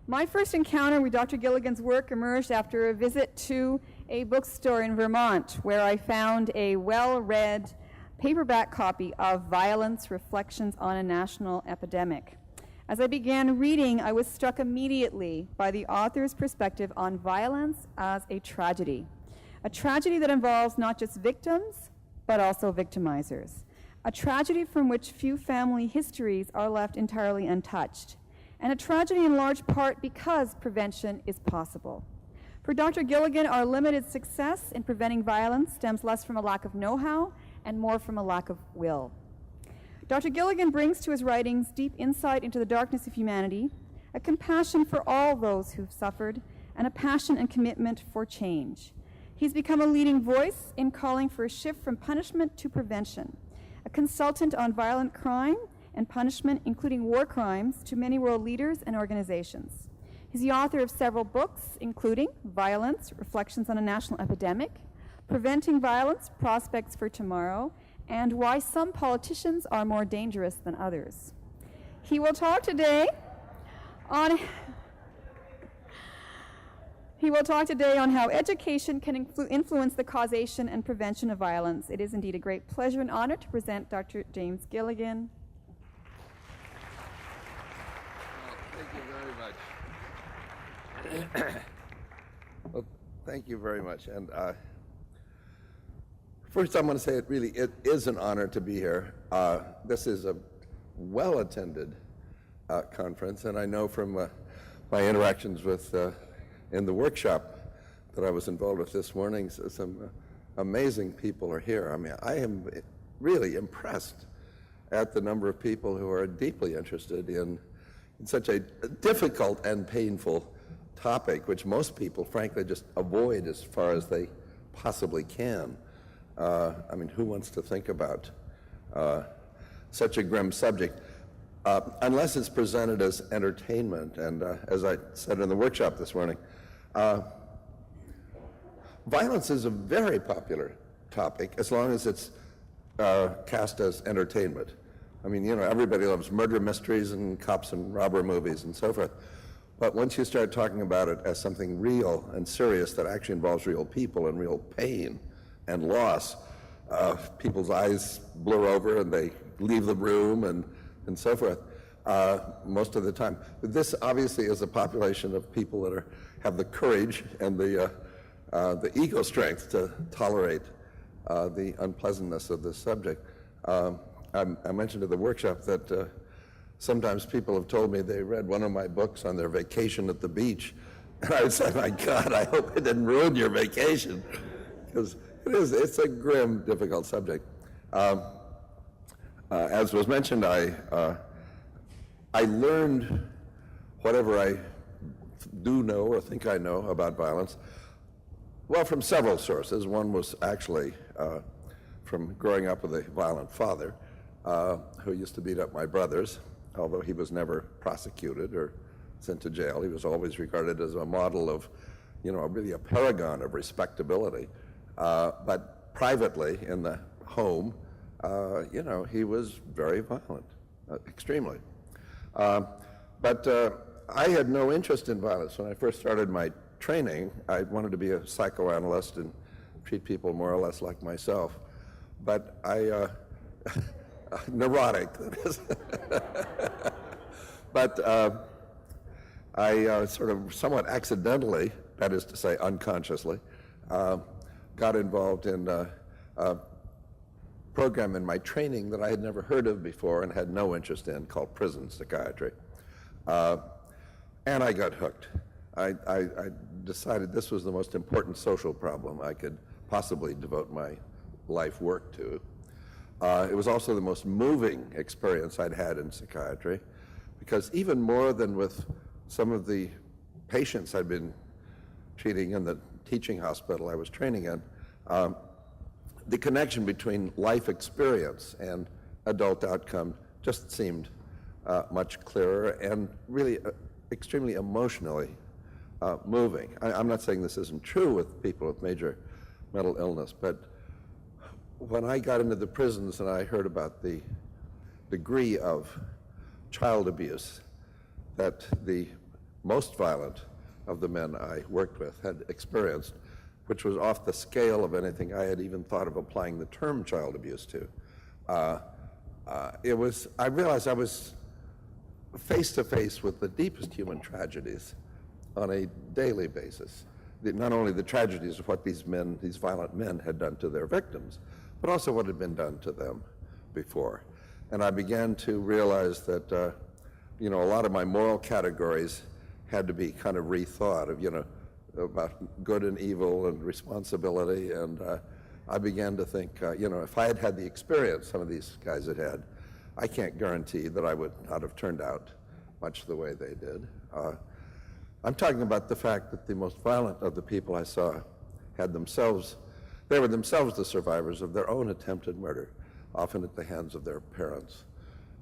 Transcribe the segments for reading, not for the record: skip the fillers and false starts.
My first encounter with Dr. Gilligan's work emerged after a visit to a bookstore in Vermont, where I found a well-read paperback copy of Violence: Reflections on a National Epidemic. As I began reading, I was struck immediately by the author's perspective on violence as a tragedy that involves not just victims, but also victimizers, a tragedy from which few family histories are left entirely untouched, and a tragedy in large part because prevention is possible. For Dr. Gilligan, our limited success in preventing violence stems less from a lack of know-how and more from a lack of will. Dr. Gilligan brings to his writings deep insight into the darkness of humanity, a compassion for all those who've suffered, and a passion and commitment for change. He's become a leading voice in calling for a shift from punishment to prevention, a consultant on violent crime and punishment, including war crimes, to many world leaders and organizations. He's the author of several books, including Violence: Reflections on a National Epidemic, Preventing Violence: Prospects for Tomorrow, and Why Some Politicians Are More Dangerous Than Others. He will talk today on how education can influence the causation and prevention of violence. It is indeed a great pleasure and honor to present Dr. James Gilligan. Well, thank you very much. Well, thank you very much. And first, I'm going to say it is an honor to be here. This is a well-attended conference, and I know from my interactions with in the workshop that I was involved with this morning, so some amazing people are here. I mean, I am really impressed at the number of people who are deeply interested in such a difficult and painful topic, which most people, frankly, just avoid as far as they possibly can. I mean, who wants to think about such a grim subject? Unless it's presented as entertainment, and as I said in the workshop this morning, violence is a very popular topic as long as it's cast as entertainment. I mean, you know, everybody loves murder mysteries and cops and robber movies and so forth. But once you start talking about it as something real and serious that actually involves real people and real pain and loss, people's eyes blur over and they leave the room and so forth most of the time. But this obviously is a population of people that have the courage and the ego strength to tolerate the unpleasantness of this subject. I mentioned at the workshop that sometimes people have told me they read one of my books on their vacation at the beach, and I would say, my God, I hope it didn't ruin your vacation, because it's a grim, difficult subject. As was mentioned, I learned whatever I do know or think I know about violence, well, from several sources. One was actually from growing up with a violent father who used to beat up my brothers, although he was never prosecuted or sent to jail. He was always regarded as a model of, you know, really a paragon of respectability. But privately in the home, you know, he was very violent, extremely. But I had no interest in violence. When I first started my training, I wanted to be a psychoanalyst and treat people more or less like myself. But I, neurotic, that is. But I sort of somewhat accidentally, that is to say unconsciously, got involved in a program in my training that I had never heard of before and had no interest in, called prison psychiatry. And I got hooked. I decided this was the most important social problem I could possibly devote my life work to. It was also the most moving experience I'd had in psychiatry, because even more than with some of the patients I'd been treating in the teaching hospital I was training in, the connection between life experience and adult outcome just seemed much clearer and really extremely emotionally moving. I'm not saying this isn't true with people with major mental illness, but when I got into the prisons and I heard about the degree of child abuse that the most violent of the men I worked with had experienced, which was off the scale of anything I had even thought of applying the term child abuse to. I realized I was face to face with the deepest human tragedies on a daily basis. Not only the tragedies of what these violent men had done to their victims, but also what had been done to them before. And I began to realize that, a lot of my moral categories had to be kind of rethought about good and evil and responsibility. And I began to think, if I had had the experience some of these guys had had, I can't guarantee that I would not have turned out much the way they did. I'm talking about the fact that the most violent of the people I saw they were themselves the survivors of their own attempted murder, often at the hands of their parents,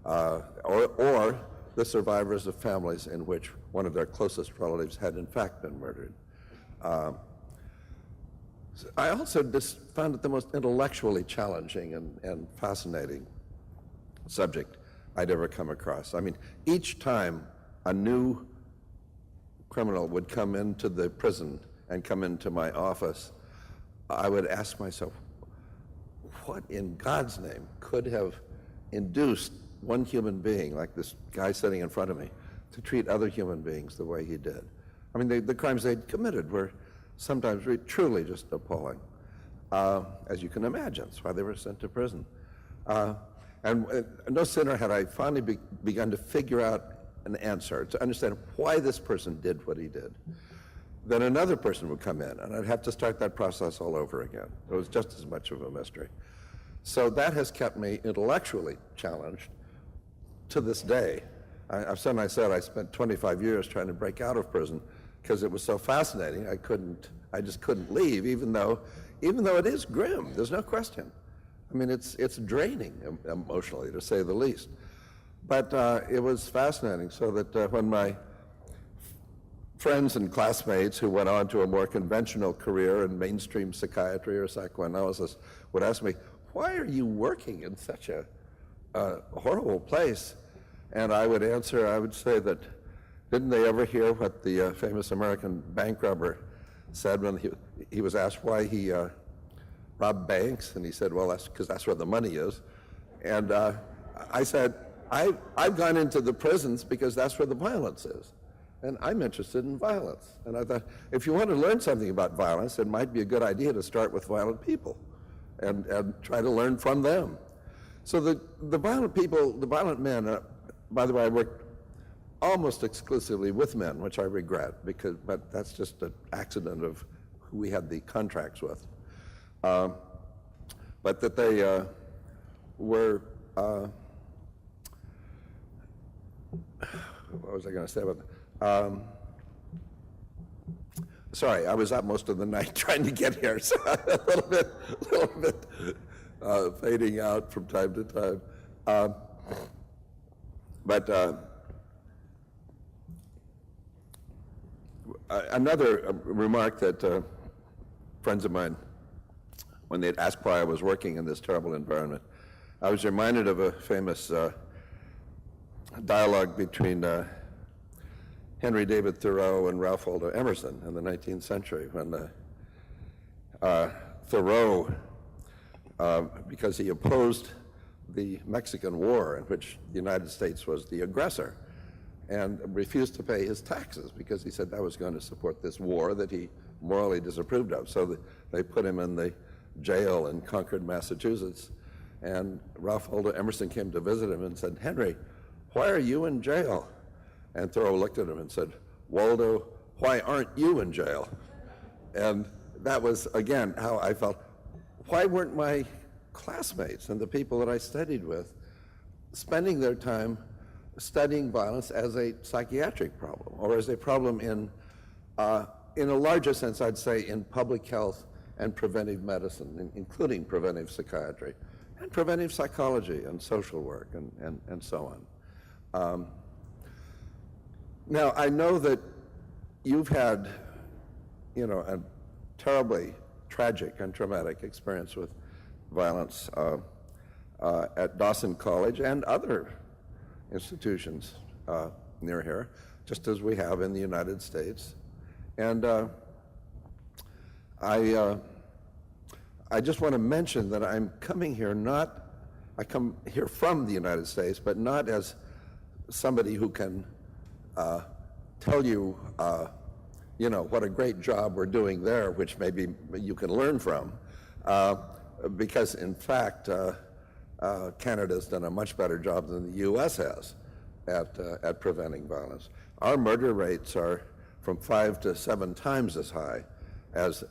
or the survivors of families in which one of their closest relatives had in fact been murdered. I also just found it the most intellectually challenging and fascinating subject I'd ever come across. I mean, each time a new criminal would come into the prison and come into my office, I would ask myself, what in God's name could have induced one human being, like this guy sitting in front of me, to treat other human beings the way he did? I mean, the crimes they'd committed were sometimes truly just appalling, as you can imagine. That's why they were sent to prison. And no sooner had I finally begun to figure out an answer, to understand why this person did what he did, then another person would come in, and I'd have to start that process all over again. It was just as much of a mystery. So that has kept me intellectually challenged to this day. I said I spent 25 years trying to break out of prison because it was so fascinating. I just couldn't leave, even though it is grim. There's no question. I mean, it's draining emotionally, to say the least. But it was fascinating, so that when my friends and classmates who went on to a more conventional career in mainstream psychiatry or psychoanalysis would ask me, why are you working in such a horrible place? And I would answer, I would say that, didn't they ever hear what the famous American bank robber said when he was asked why he robbed banks? And he said, well, that's because that's where the money is. And I said, I've gone into the prisons because that's where the violence is. And I'm interested in violence. And I thought, if you want to learn something about violence, it might be a good idea to start with violent people and try to learn from them. So the violent people, the violent men, by the way, I worked almost exclusively with men, which I regret, but that's just an accident of who we had the contracts with. But that they were, what was I going to say about that? Sorry, I was up most of the night trying to get here, so a little bit fading out from time to time. But another remark that friends of mine, when they'd asked why I was working in this terrible environment, I was reminded of a famous dialogue between Henry David Thoreau and Ralph Waldo Emerson in the 19th century, when Thoreau, because he opposed the Mexican War, in which the United States was the aggressor, and refused to pay his taxes because he said that was going to support this war that he morally disapproved of. So they put him in the jail in Concord, Massachusetts. And Ralph Waldo Emerson came to visit him and said, Henry, why are you in jail? And Thoreau looked at him and said, Waldo, why aren't you in jail? And that was, again, how I felt. Why weren't my classmates and the people that I studied with spending their time studying violence as a psychiatric problem, or as a problem in a larger sense, I'd say, in public health and preventive medicine, including preventive psychiatry, and preventive psychology and social work and so on. Now, I know that you've had, a terribly tragic and traumatic experience with violence at Dawson College and other institutions near here. just as we have in the United States. And I just want to mention that I'm coming here I come here from the United States, but not as somebody who can tell you, what a great job we're doing there, which maybe you can learn from, because in fact, Canada's done a much better job than the U.S. has at preventing violence. Our murder rates are from 5 to 7 times as high as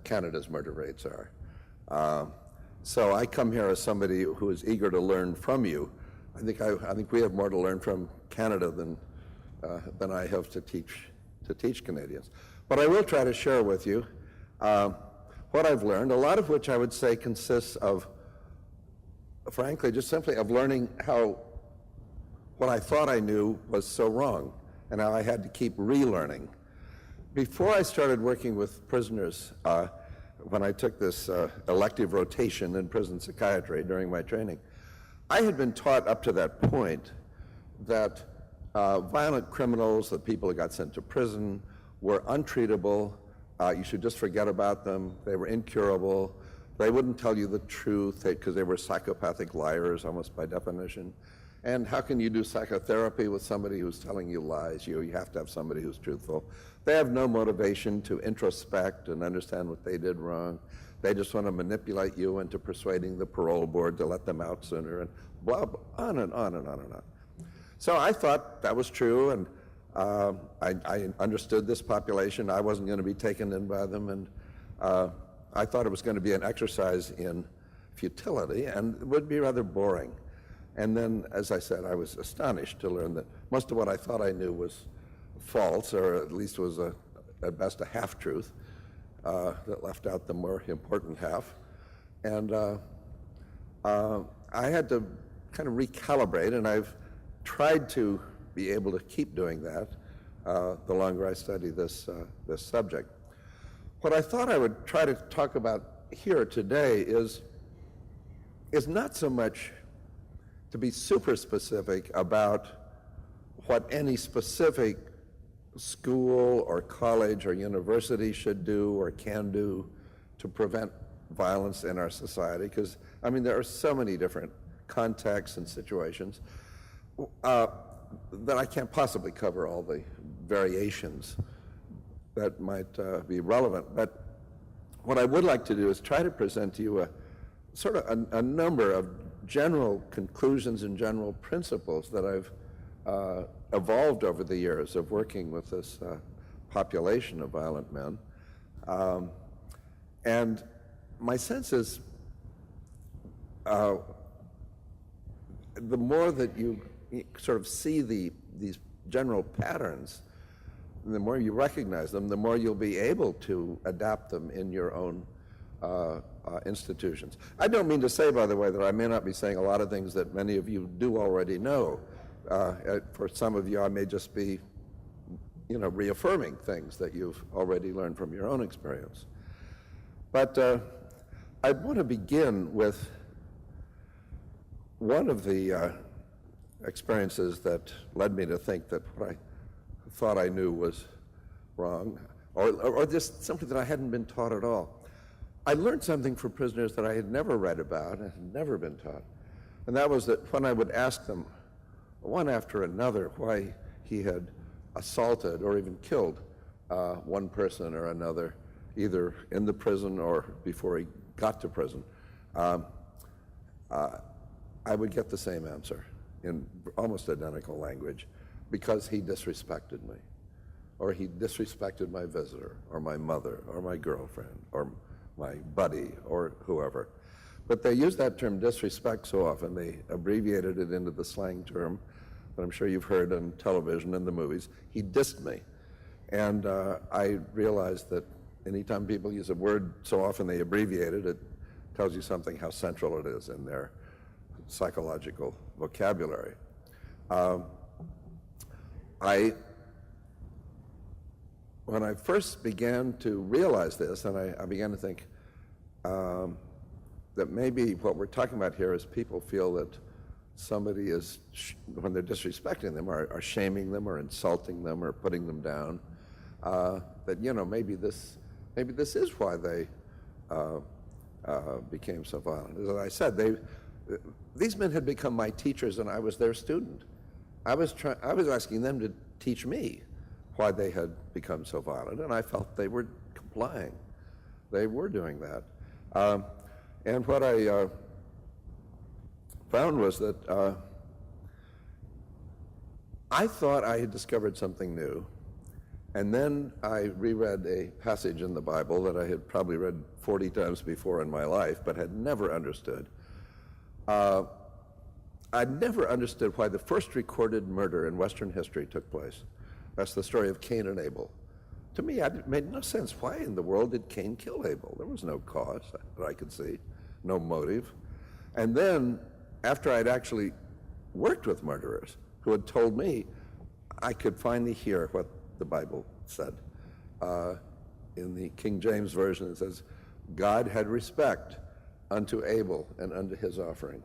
Canada's murder rates are. So I come here as somebody who is eager to learn from you. I think we have more to learn from Canada than I have to teach Canadians. But I will try to share with you what I've learned, a lot of which I would say consists of, frankly, just simply of learning how what I thought I knew was so wrong, and how I had to keep relearning. Before I started working with prisoners, when I took this elective rotation in prison psychiatry during my training, I had been taught up to that point that violent criminals, the people who got sent to prison, were untreatable. You should just forget about them. They were incurable. They wouldn't tell you the truth because they were psychopathic liars almost by definition. And how can you do psychotherapy with somebody who's telling you lies? You have to have somebody who's truthful. They have no motivation to introspect and understand what they did wrong. They just want to manipulate you into persuading the parole board to let them out sooner, and blah, blah, on and on and on and on. So I thought that was true, and I understood this population. I wasn't going to be taken in by them, and I thought it was going to be an exercise in futility and it would be rather boring. And then, as I said, I was astonished to learn that most of what I thought I knew was false, or at least was at best a half-truth that left out the more important half. And I had to kind of recalibrate, and I've tried to be able to keep doing that the longer I study this subject. What I thought I would try to talk about here today is not so much to be super specific about what any specific school or college or university should do or can do to prevent violence in our society, because, I mean, there are so many different contexts and situations that I can't possibly cover all the variations that might be relevant. But what I would like to do is try to present to you a number of general conclusions and general principles that I've evolved over the years of working with this population of violent men. And my sense is the more that you sort of see these general patterns, the more you recognize them, the more you'll be able to adapt them in your own institutions. I don't mean to say, by the way, that I may not be saying a lot of things that many of you do already know. For some of you, I may just be, reaffirming things that you've already learned from your own experience. But I want to begin with one of the experiences that led me to think that what I thought I knew was wrong, or just something that I hadn't been taught at all. I learned something from prisoners that I had never read about and had never been taught. And that was that when I would ask them, one after another, why he had assaulted or even killed one person or another, either in the prison or before he got to prison, I would get the same answer in almost identical language: because he disrespected me, or he disrespected my visitor, or my mother, or my girlfriend, or my buddy, or whoever. But they use that term disrespect so often, they abbreviated it into the slang term that I'm sure you've heard on television and the movies. He dissed me. And I realized that anytime people use a word so often they abbreviate it, it tells you something how central it is in their psychological vocabulary. When I first began to realize this, and I began to think that maybe what we're talking about here is people feel that somebody is, when they're disrespecting them, are shaming them or insulting them or putting them down, that, you know, maybe this is why they became so violent. As I said, these men had become my teachers and I was their student. I was asking them to teach me why they had become so violent, and I felt they were complying. They were doing that. And what I found was that I thought I had discovered something new, and then I reread a passage in the Bible that I had probably read 40 times before in my life, but had never understood. I'd never understood why the first recorded murder in Western history took place. That's the story of Cain and Abel. To me, it made no sense. Why in the world did Cain kill Abel? There was no cause that I could see, no motive. And then, after I'd actually worked with murderers who had told me, I could finally hear what the Bible said. In the King James Version, it says, God had respect unto Abel and unto his offering,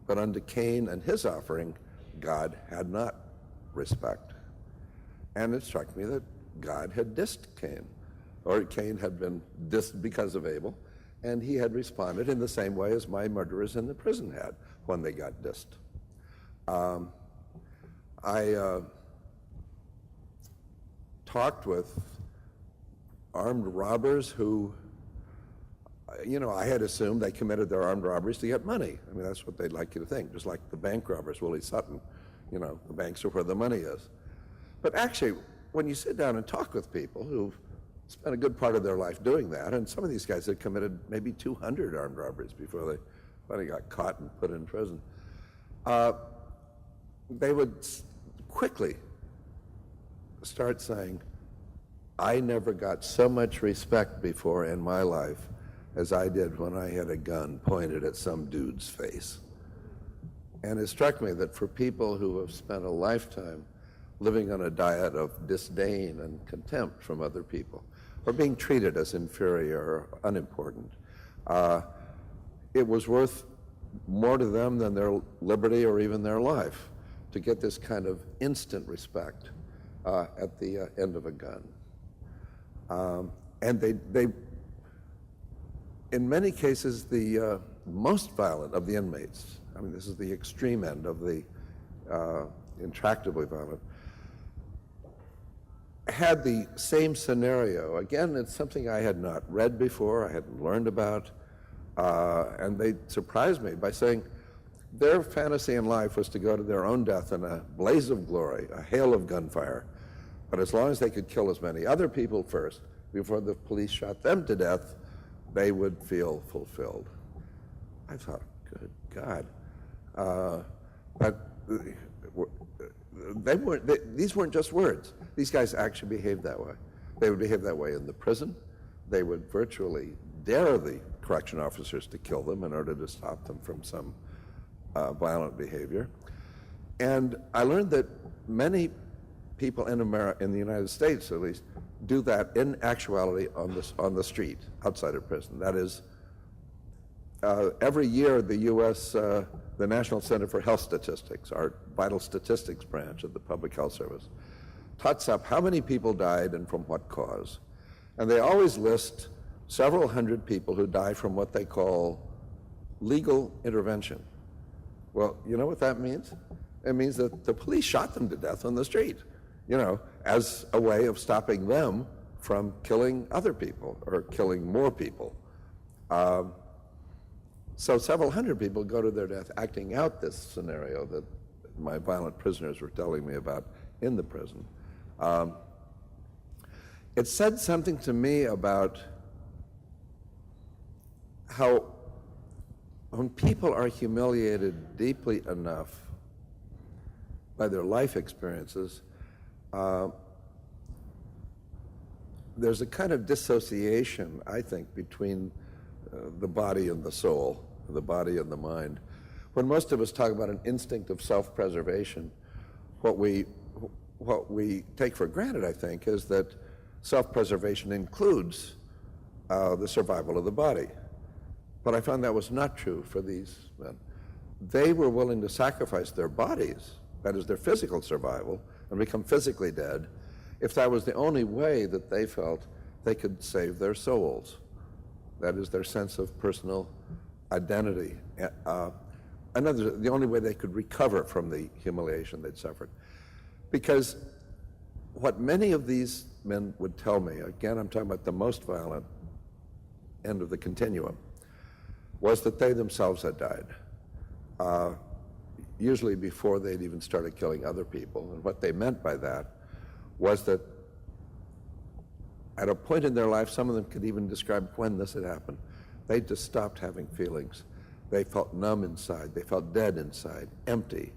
but unto Cain and his offering, God had not respect. And it struck me that God had dissed Cain, or Cain had been dissed because of Abel, and he had responded in the same way as my murderers in the prison had when they got dissed. I talked with armed robbers who, you know, I had assumed they committed their armed robberies to get money. I mean, that's what they'd like you to think, just like the bank robbers, Willie Sutton. You know, the banks are where the money is. But actually, when you sit down and talk with people who've spent a good part of their life doing that, and some of these guys had committed maybe 200 armed robberies before they finally got caught and put in prison, they would quickly start saying, I never got so much respect before in my life as I did when I had a gun pointed at some dude's face. And it struck me that for people who have spent a lifetime living on a diet of disdain and contempt from other people, or being treated as inferior or unimportant, it was worth more to them than their liberty or even their life to get this kind of instant respect at the end of a gun. And they, in many cases, the most violent of the inmates, I mean, this is the extreme end of the intractably violent, had the same scenario. Again, it's something I had not read before, I hadn't learned about, and they surprised me by saying their fantasy in life was to go to their own death in a blaze of glory, a hail of gunfire, but as long as they could kill as many other people first before the police shot them to death, they would feel fulfilled. I thought, good God. But these weren't just words. These guys actually behaved that way. They would behave that way in the prison. They would virtually dare the correction officers to kill them in order to stop them from some violent behavior. And I learned that many people in America, in the United States at least, do that in actuality on the street outside of prison. That is, every year the U.S., the National Center for Health Statistics, our vital statistics branch of the Public Health Service, tots up how many people died and from what cause. And they always list several hundred people who die from what they call legal intervention. Well, you know what that means? It means that the police shot them to death on the street, you know, as a way of stopping them from killing other people or killing more people. So several hundred people go to their death acting out this scenario that my violent prisoners were telling me about in the prison. It said something to me about how when people are humiliated deeply enough by their life experiences, there's a kind of dissociation, I think, between the body and the soul, the body and the mind. When most of us talk about an instinct of self-preservation, what we take for granted, I think, is that self-preservation includes the survival of the body. But I found that was not true for these men. they were willing to sacrifice their bodies, that is their physical survival, and become physically dead, if that was the only way that they felt they could save their souls. That is their sense of personal identity. The only way they could recover from the humiliation they'd suffered. Because what many of these men would tell me, again, I'm talking about the most violent end of the continuum, was that they themselves had died, usually before they'd even started killing other people. And what they meant by that was that at a point in their life, some of them could even describe when this had happened. They just stopped having feelings. They felt numb inside. They felt dead inside, empty.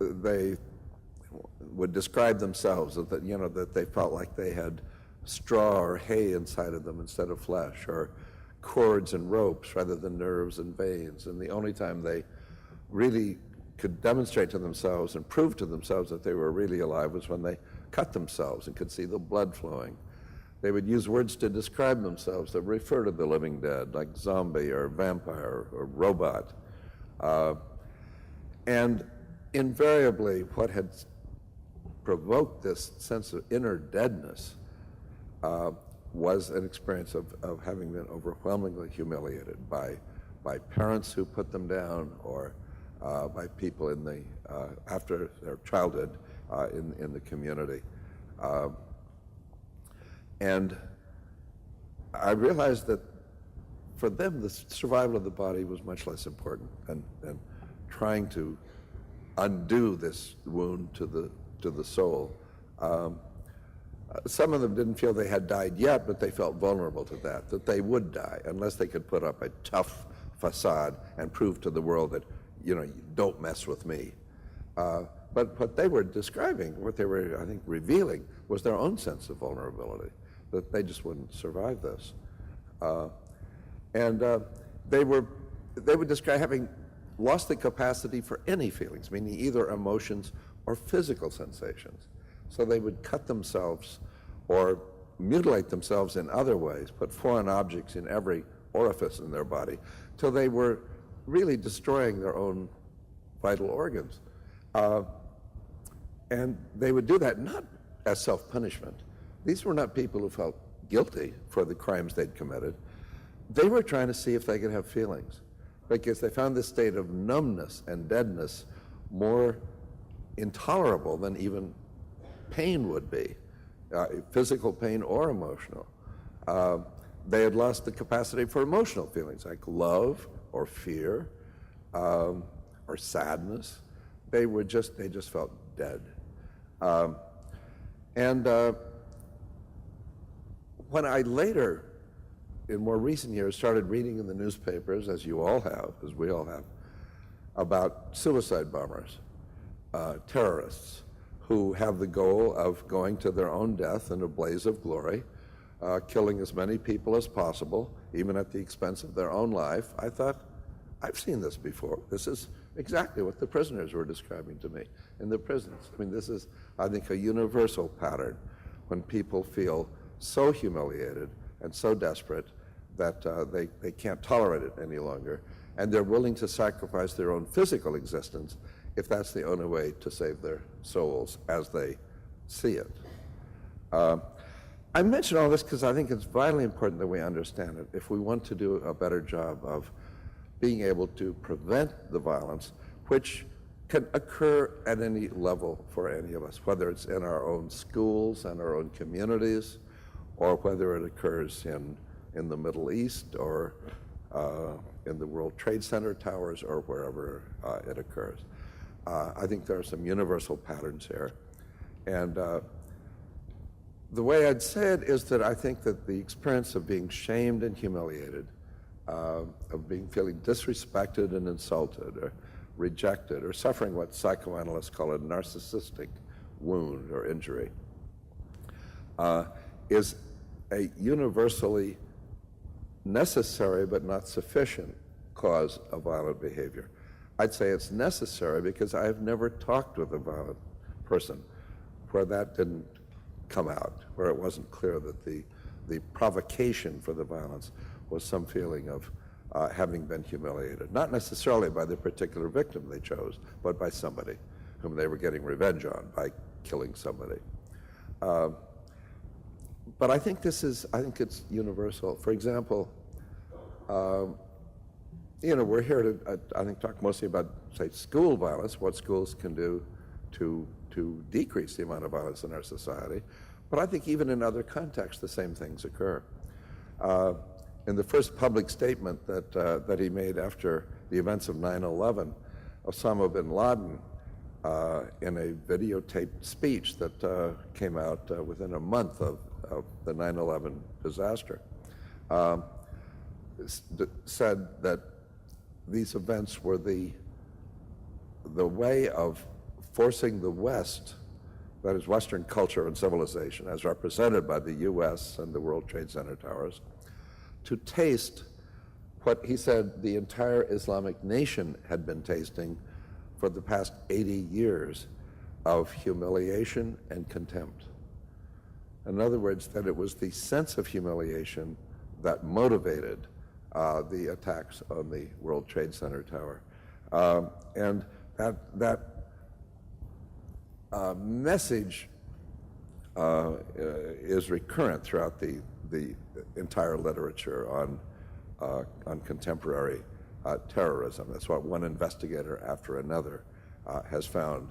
They would describe themselves that, that they felt like they had straw or hay inside of them instead of flesh, or cords and ropes rather than nerves and veins. And the only time they really could demonstrate to themselves and prove to themselves that they were really alive was when they cut themselves and could see the blood flowing. They would use words to describe themselves that refer to the living dead, like zombie or vampire or robot. And invariably, what had provoked this sense of inner deadness was an experience of having been overwhelmingly humiliated by parents who put them down, or by people in the after their childhood in the community. And I realized that for them, the survival of the body was much less important than trying to undo this wound to the soul. Some of them didn't feel they had died yet, but they felt vulnerable to that they would die unless they could put up a tough facade and prove to the world that, don't mess with me. But what they were describing, what they were, I think, revealing, was their own sense of vulnerability, that they just wouldn't survive this. They would describe having lost the capacity for any feelings, meaning either emotions or physical sensations. So they would cut themselves or mutilate themselves in other ways, put foreign objects in every orifice in their body, till they were really destroying their own vital organs. And they would do that not as self-punishment. These were not people who felt guilty for the crimes they'd committed. They were trying to see if they could have feelings, because they found this state of numbness and deadness more intolerable than even pain would be, physical pain or emotional. They had lost the capacity for emotional feelings like love or fear or sadness. They just felt dead. When I later, in more recent years, started reading in the newspapers, as you all have, as we all have, about suicide bombers, terrorists, who have the goal of going to their own death in a blaze of glory, killing as many people as possible, even at the expense of their own life, I thought, I've seen this before. This is exactly what the prisoners were describing to me in the prisons. I mean, this is, I think, a universal pattern when people feel so humiliated and so desperate that they can't tolerate it any longer, and they're willing to sacrifice their own physical existence if that's the only way to save their souls as they see it. I mention all this because I think it's vitally important that we understand it if we want to do a better job of being able to prevent the violence, which can occur at any level for any of us, whether it's in our own schools and our own communities, or whether it occurs in the Middle East or in the World Trade Center towers or wherever it occurs. I think there are some universal patterns here. And the way I'd say it is that I think that the experience of being shamed and humiliated, of feeling disrespected and insulted or rejected, or suffering what psychoanalysts call a narcissistic wound or injury, is a universally necessary but not sufficient cause of violent behavior. I'd say it's necessary because I've never talked with a violent person where that didn't come out, where it wasn't clear that the provocation for the violence was some feeling of having been humiliated, not necessarily by the particular victim they chose, but by somebody whom they were getting revenge on by killing somebody. But I think it's universal. For example, we're here to, I think, talk mostly about, say, school violence, what schools can do to decrease the amount of violence in our society. But I think even in other contexts, the same things occur. In the first public statement that he made after the events of 9/11, Osama bin Laden, in a videotaped speech that came out within a month of the 9/11 disaster, said that these events were the way of forcing the West, that is Western culture and civilization, as represented by the U.S. and the World Trade Center towers, to taste what he said the entire Islamic nation had been tasting for the past 80 years of humiliation and contempt. In other words, that it was the sense of humiliation that motivated the attacks on the World Trade Center tower. And that message is recurrent throughout the entire literature on contemporary terrorism. That's what one investigator after another has found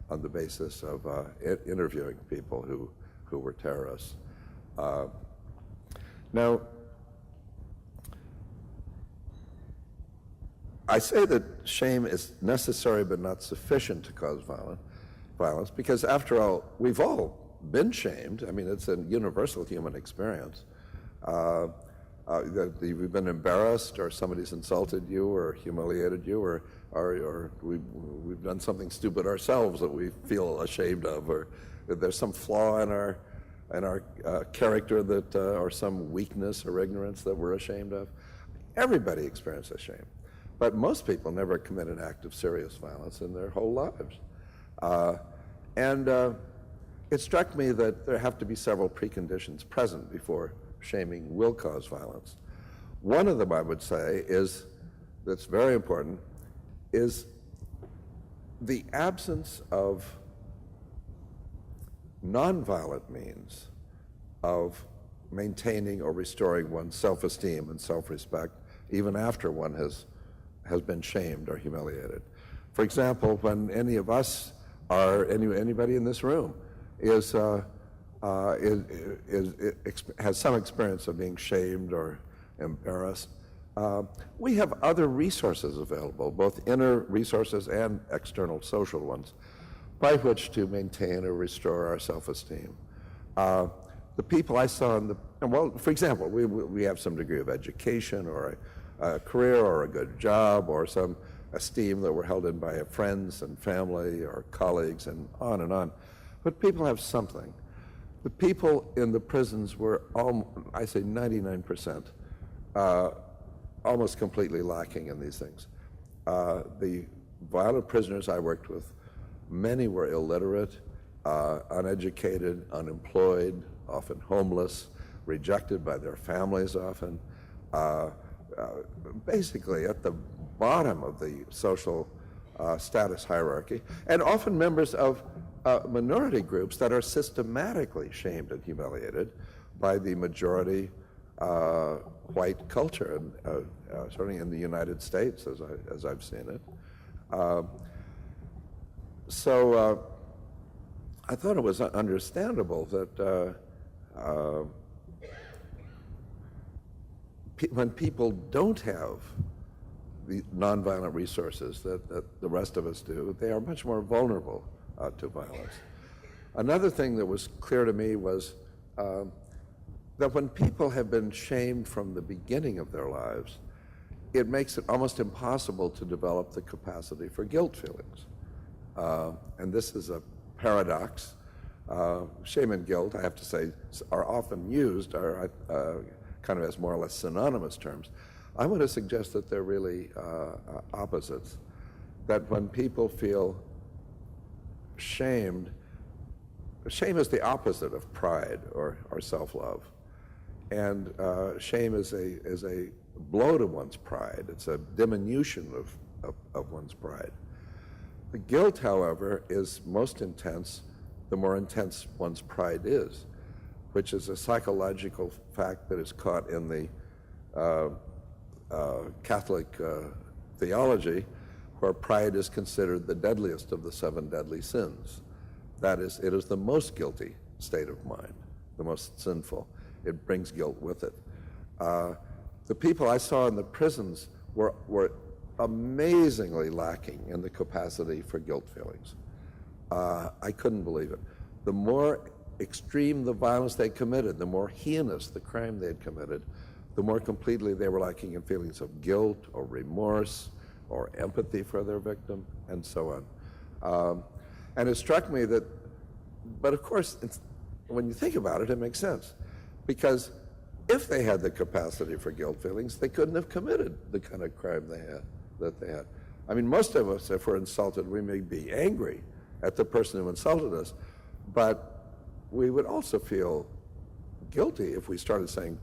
on the basis of interviewing people who were terrorists. Now, I say that shame is necessary but not sufficient to cause violence because, after all, we've all been shamed. I mean, it's a universal human experience. That you've been embarrassed, or somebody's insulted you, or humiliated you, or we've done something stupid ourselves that we feel ashamed of, or there's some flaw in our character that, or some weakness or ignorance that we're ashamed of. Everybody experiences shame, but most people never commit an act of serious violence in their whole lives. It struck me that there have to be several preconditions present before shaming will cause violence. One of them, I would say, that's very important, is the absence of nonviolent means of maintaining or restoring one's self-esteem and self-respect, even after one has been shamed or humiliated. For example, when any of us anybody in this room has some experience of being shamed or embarrassed, we have other resources available, both inner resources and external social ones, by which to maintain or restore our self-esteem. The people I saw for example, we have some degree of education or a career or a good job or some esteem that we're held in by friends and family or colleagues and on and on. But people have something. The people in the prisons were, I say 99%, almost completely lacking in these things. The violent prisoners I worked with, many were illiterate, uneducated, unemployed, often homeless, rejected by their families often, basically at the bottom of the social status hierarchy, and often members of minority groups that are systematically shamed and humiliated by the majority white culture, certainly in the United States, as I've seen it. So I thought it was understandable that when people don't have the nonviolent resources that the rest of us do, they are much more vulnerable to violence. Another thing that was clear to me was that when people have been shamed from the beginning of their lives, it makes it almost impossible to develop the capacity for guilt feelings. And this is a paradox. Shame and guilt, I have to say, are often used, kind of as more or less synonymous terms. I want to suggest that they're really opposites. That when people feel shamed, shame is the opposite of pride or self-love. And shame is a blow to one's pride. It's a diminution of one's pride. The guilt, however, is most intense the more intense one's pride is, which is a psychological fact that is caught in the Catholic theology, where pride is considered the deadliest of the 7 deadly sins. That is, it is the most guilty state of mind, the most sinful. It brings guilt with it. The people I saw in the prisons were amazingly lacking in the capacity for guilt feelings. I couldn't believe it. The more extreme the violence they committed, the more heinous the crime they had committed, the more completely they were lacking in feelings of guilt or remorse or empathy for their victim, and so on. And it struck me that, but of course, when you think about it, it makes sense. Because if they had the capacity for guilt feelings, they couldn't have committed the kind of crime that they had. I mean, most of us, if we're insulted, we may be angry at the person who insulted us, but we would also feel guilty if we started saying,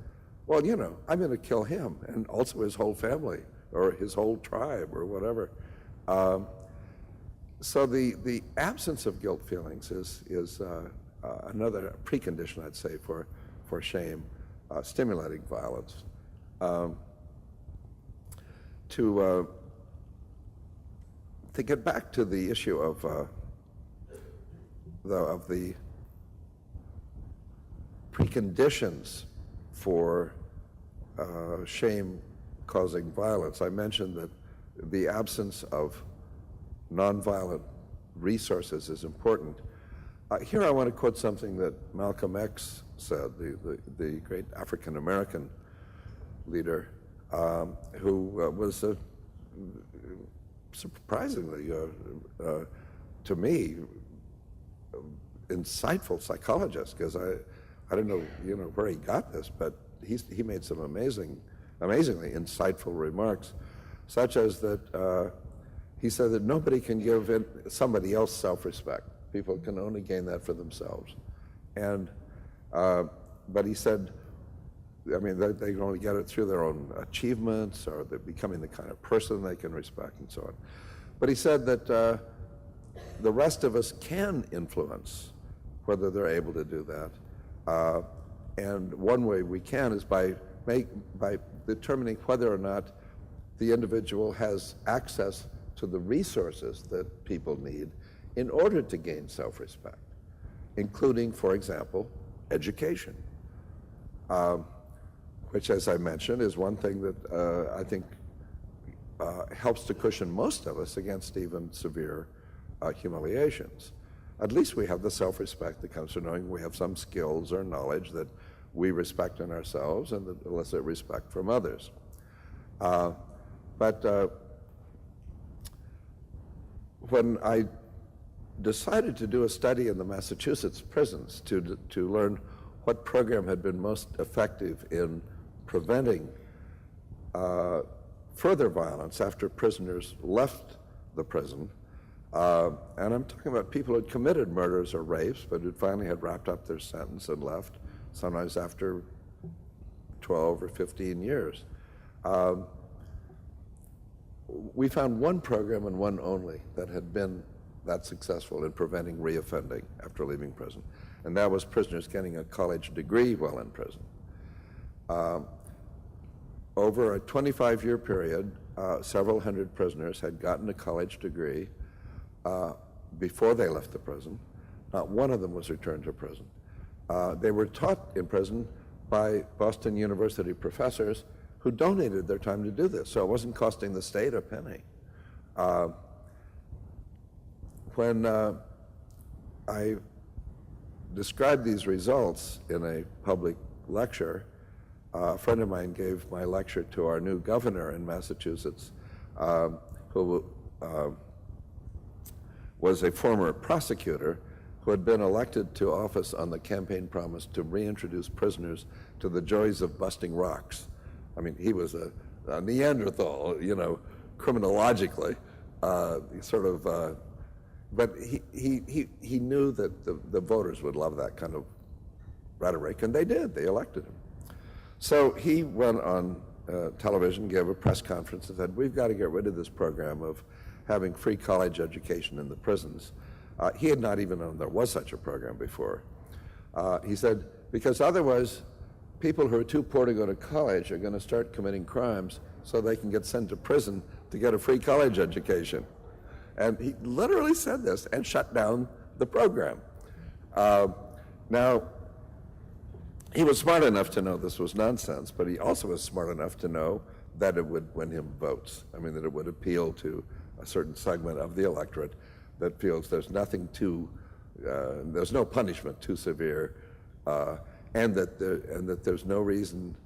well, you know, I'm going to kill him and also his whole family or his whole tribe or whatever. So the absence of guilt feelings is another precondition, I'd say, for shame, stimulating violence. To get back to the issue of the preconditions for shame causing violence, I mentioned that the absence of nonviolent resources is important. Here I want to quote something that Malcolm X said, the great African-American leader, who was a surprisingly, to me, insightful psychologist, because I don't know, where he got this, but he made some amazingly insightful remarks, such as that he said that nobody can give somebody else self-respect. People can only gain that for themselves. And but he said, I mean, they can only get it through their own achievements or they're becoming the kind of person they can respect and so on. But he said that the rest of us can influence whether they're able to do that. And one way we can is by determining whether or not the individual has access to the resources that people need in order to gain self-respect, including, for example, education, which, as I mentioned, is one thing that I think helps to cushion most of us against even severe humiliations. At least we have the self-respect that comes from knowing we have some skills or knowledge that we respect in ourselves and that elicit respect from others. But when I decided to do a study in the Massachusetts prisons to learn what program had been most effective in preventing further violence after prisoners left the prison, and I'm talking about people who had committed murders or rapes, but who finally had wrapped up their sentence and left, sometimes after 12 or 15 years. We found one program and one only that had been that successful in preventing reoffending after leaving prison, and that was prisoners getting a college degree while in prison. Over a 25-year period, several hundred prisoners had gotten a college degree before they left the prison. Not one of them was returned to prison. They were taught in prison by Boston University professors who donated their time to do this, so it wasn't costing the state a penny. When I described these results in a public lecture, a friend of mine gave my lecture to our new governor in Massachusetts, who was a former prosecutor who had been elected to office on the campaign promise to reintroduce prisoners to the joys of busting rocks. I mean, he was a Neanderthal, criminologically, but he knew that the voters would love that kind of rhetoric, and they did. They elected him. So he went on television, gave a press conference and said, we've got to get rid of this program of having free college education in the prisons. He had not even known there was such a program before. He said, because otherwise people who are too poor to go to college are going to start committing crimes so they can get sent to prison to get a free college education. And he literally said this and shut down the program. Now, he was smart enough to know this was nonsense, but he also was smart enough to know that it would win him votes. I mean, that it would appeal to a certain segment of the electorate that feels there's nothing too, there's no punishment too severe, and that there's no reason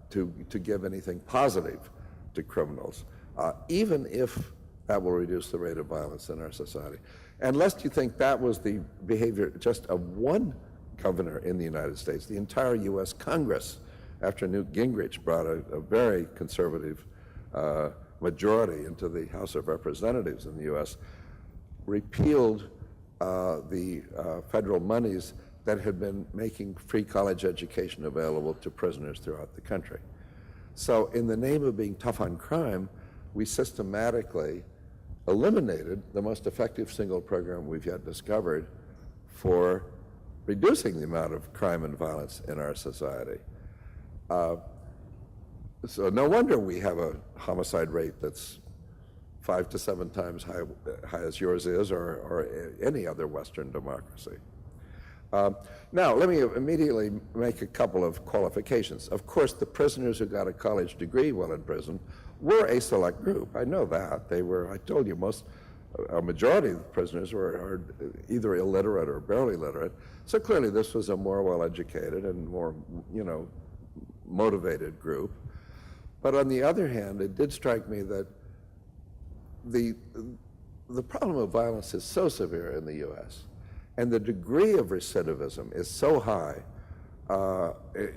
to give anything positive to criminals, even if that will reduce the rate of violence in our society. And lest you think that was the behavior just of one governor in the United States, the entire U.S. Congress, after Newt Gingrich brought a very conservative majority into the House of Representatives in the U.S., repealed the federal monies that had been making free college education available to prisoners throughout the country. So in the name of being tough on crime, we systematically eliminated the most effective single program we've yet discovered for reducing the amount of crime and violence in our society. So no wonder we have a homicide rate that's 5 to 7 times high as yours is, or any other Western democracy. Now, let me immediately make a couple of qualifications. Of course, the prisoners who got a college degree while in prison were a select group. I know that. They were, I told you, a majority of the prisoners are either illiterate or barely literate. So clearly this was a more well-educated and more, motivated group. But on the other hand, it did strike me that the problem of violence is so severe in the U.S., and the degree of recidivism is so high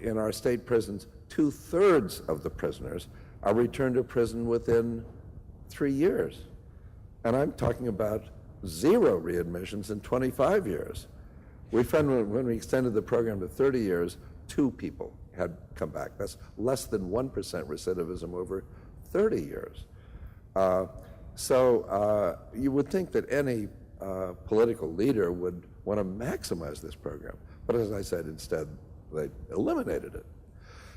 in our state prisons. 2/3 of the prisoners are returned to prison within 3 years. And I'm talking about 0 readmissions in 25 years. We found when we extended the program to 30 years, 2 people had come back. That's less than 1% recidivism over 30 years. So you would think that any political leader would want to maximize this program. But as I said, instead, they eliminated it.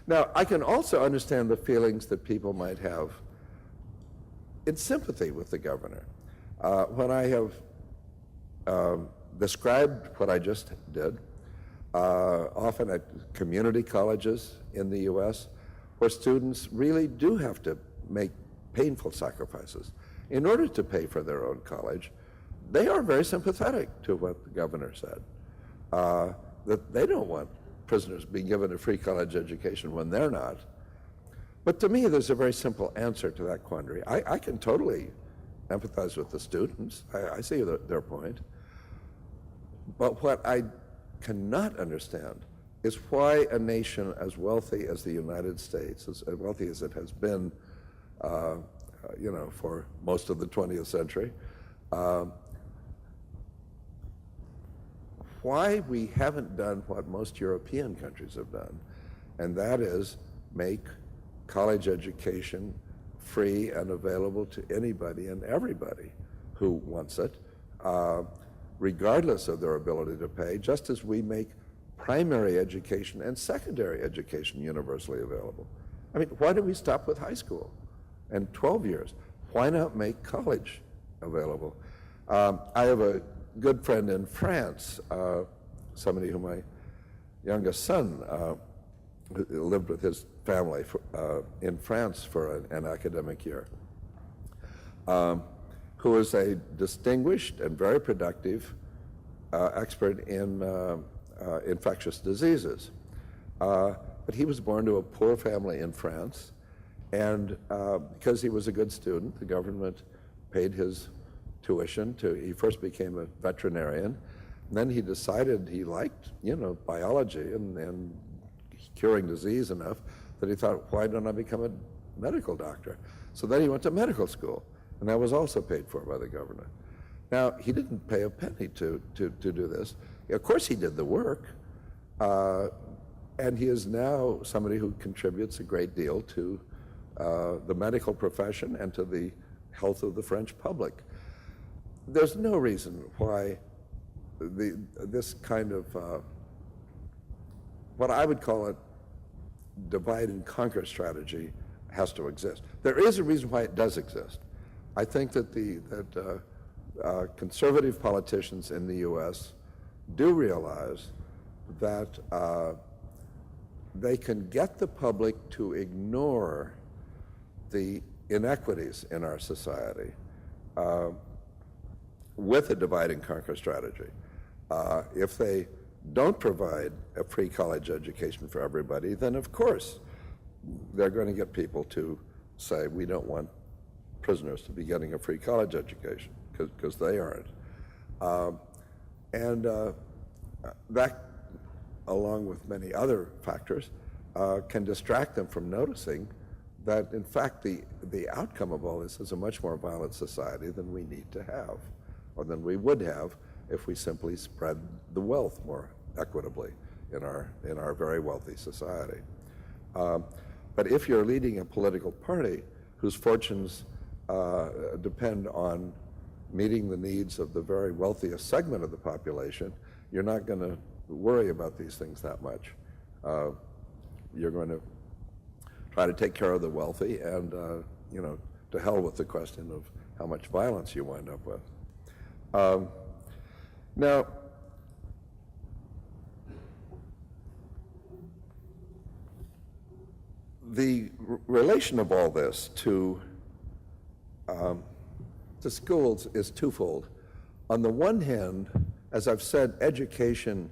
Now, I can also understand the feelings that people might have in sympathy with the governor. When I have described what I just did, often at community colleges in the U.S., where students really do have to make painful sacrifices in order to pay for their own college, they are very sympathetic to what the governor said, that they don't want prisoners being given a free college education when they're not. But to me, there's a very simple answer to that quandary. I can totally empathize with the students. I see their point. But what I cannot understand is why a nation as wealthy as the United States, as wealthy as it has been, for most of the 20th century, why we haven't done what most European countries have done, and that is make college education free and available to anybody and everybody who wants it, regardless of their ability to pay, just as we make primary education and secondary education universally available. I mean, why do we stop with high school and 12 years? Why not make college available? I have a good friend in France, somebody who my youngest son lived with his family in France for an academic year, who is a distinguished and very productive expert in infectious diseases. But he was born to a poor family in France, and because he was a good student, the government paid his tuition. He first became a veterinarian, and then he decided he liked, biology and curing disease enough that he thought, why don't I become a medical doctor? So then he went to medical school, and that was also paid for by the government. Now, he didn't pay a penny to do this. Of course he did the work, And he is now somebody who contributes a great deal to the medical profession and to the health of the French public. There's no reason why this kind of, what I would call a divide and conquer strategy has to exist. There is a reason why it does exist. I think that conservative politicians in the U.S. do realize that they can get the public to ignore the inequities in our society with a divide and conquer strategy. If they don't provide a free college education for everybody, then of course they're going to get people to say, we don't want prisoners to be getting a free college education, because they aren't. That, along with many other factors, can distract them from noticing that, in fact, the outcome of all this is a much more violent society than we need to have, or than we would have if we simply spread the wealth more equitably in our very wealthy society. But if you're leading a political party whose fortunes depend on meeting the needs of the very wealthiest segment of the population, you're not going to worry about these things that much. You're going to try to take care of the wealthy, and to hell with the question of how much violence you wind up with. Now, the relation of all this to schools is twofold. On the one hand, as I've said, education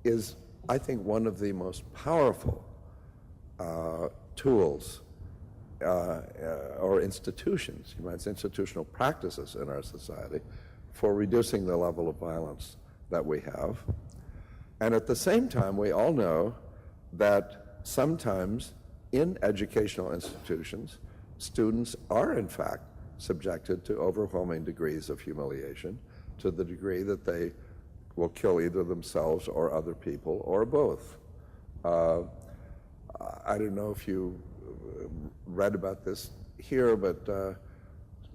is, I think, one of the most powerful tools or institutions, you might say institutional practices in our society for reducing the level of violence that we have. And at the same time, we all know that sometimes in educational institutions, students are in fact subjected to overwhelming degrees of humiliation, to the degree that they will kill either themselves or other people, or both. I don't know if you read about this here, but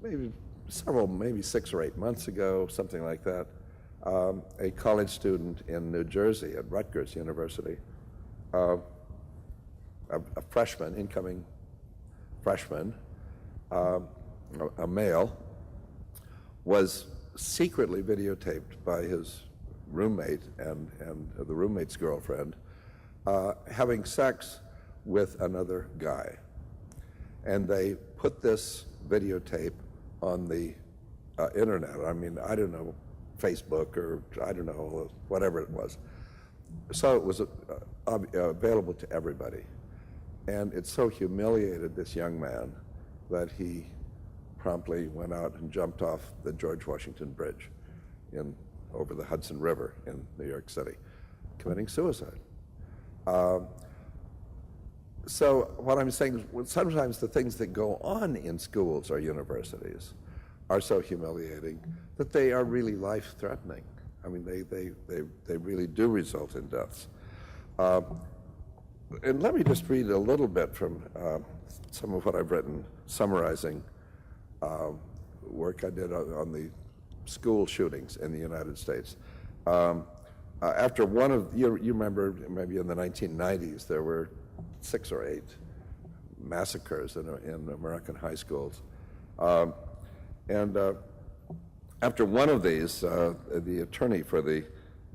maybe 6 or 8 months ago, something like that, a college student in New Jersey at Rutgers University, a freshman, incoming freshman, a male, was secretly videotaped by his roommate and the roommate's girlfriend having sex with another guy. And they put this videotape on the internet. I mean, I don't know, Facebook, or I don't know, whatever it was. So it was available to everybody. And it so humiliated this young man that he promptly went out and jumped off the George Washington Bridge over the Hudson River in New York City, committing suicide. So what I'm saying is, sometimes the things that go on in schools or universities are so humiliating that they are really life-threatening. I mean, they really do result in deaths. And let me just read a little bit from some of what I've written, summarizing work I did on the school shootings in the United States. After one of, you remember maybe in the 1990s, there were 6 or 8 massacres in American high schools. After one of these, the attorney for the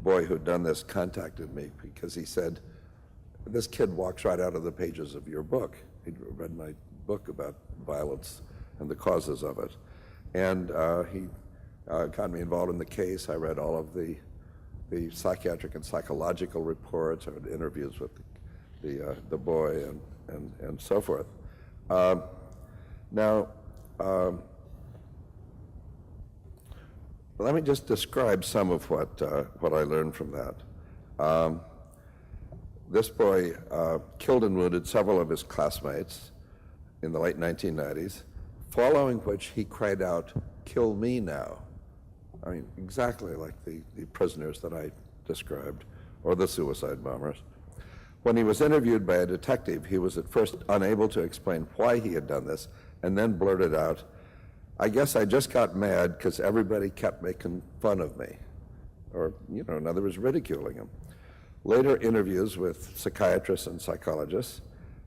boy who'd done this contacted me because he said, this kid walks right out of the pages of your book. He'd read my book about violence and the causes of it. And he got me involved in the case. I read all of the psychiatric and psychological reports. I had interviews with the boy and so forth. Now, let me just describe some of what I learned from that. This boy killed and wounded several of his classmates in the late 1990s, following which he cried out, "Kill me now." I mean, exactly like the prisoners that I described, or the suicide bombers. When he was interviewed by a detective, he was at first unable to explain why he had done this, and then blurted out, "I guess I just got mad because everybody kept making fun of me," or, in other words, ridiculing him. Later interviews with psychiatrists and psychologists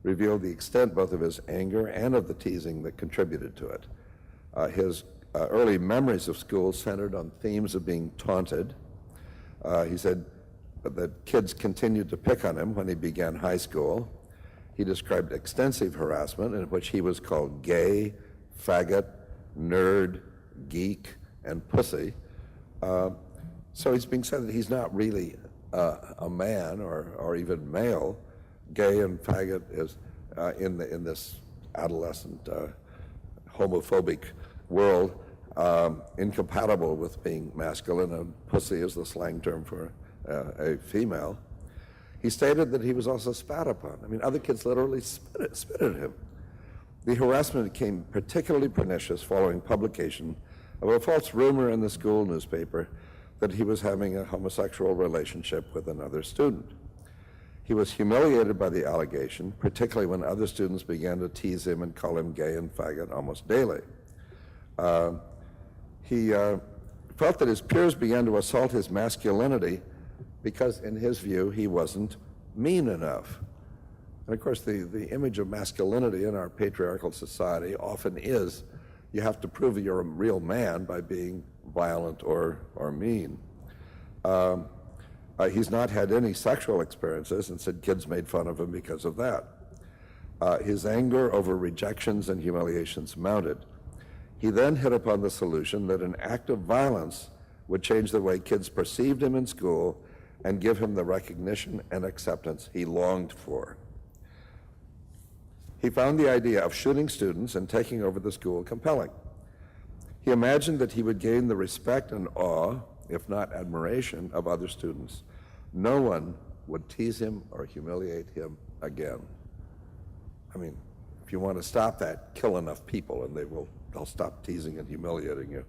revealed the extent both of his anger and of the teasing that contributed to it. His early memories of school centered on themes of being taunted. He said that kids continued to pick on him when he began high school. He described extensive harassment in which he was called gay, faggot, nerd, geek, and pussy. So it's being said that he's not really a man or even male. Gay and faggot is in this adolescent homophobic world incompatible with being masculine, and pussy is the slang term for a female. He stated that he was also spat upon. I mean, other kids literally spit at him. The harassment became particularly pernicious following publication of a false rumor in the school newspaper that he was having a homosexual relationship with another student. He was humiliated by the allegation, particularly when other students began to tease him and call him gay and faggot almost daily. He felt that his peers began to assault his masculinity because, in his view, he wasn't mean enough. And of course, the image of masculinity in our patriarchal society often is you have to prove that you're a real man by being violent or mean. He's not had any sexual experiences and said kids made fun of him because of that. His anger over rejections and humiliations mounted. He then hit upon the solution that an act of violence would change the way kids perceived him in school and give him the recognition and acceptance he longed for. He found the idea of shooting students and taking over the school compelling. He imagined that he would gain the respect and awe, if not admiration, of other students. No one would tease him or humiliate him again. I mean, if you want to stop that, kill enough people and they'll stop teasing and humiliating you.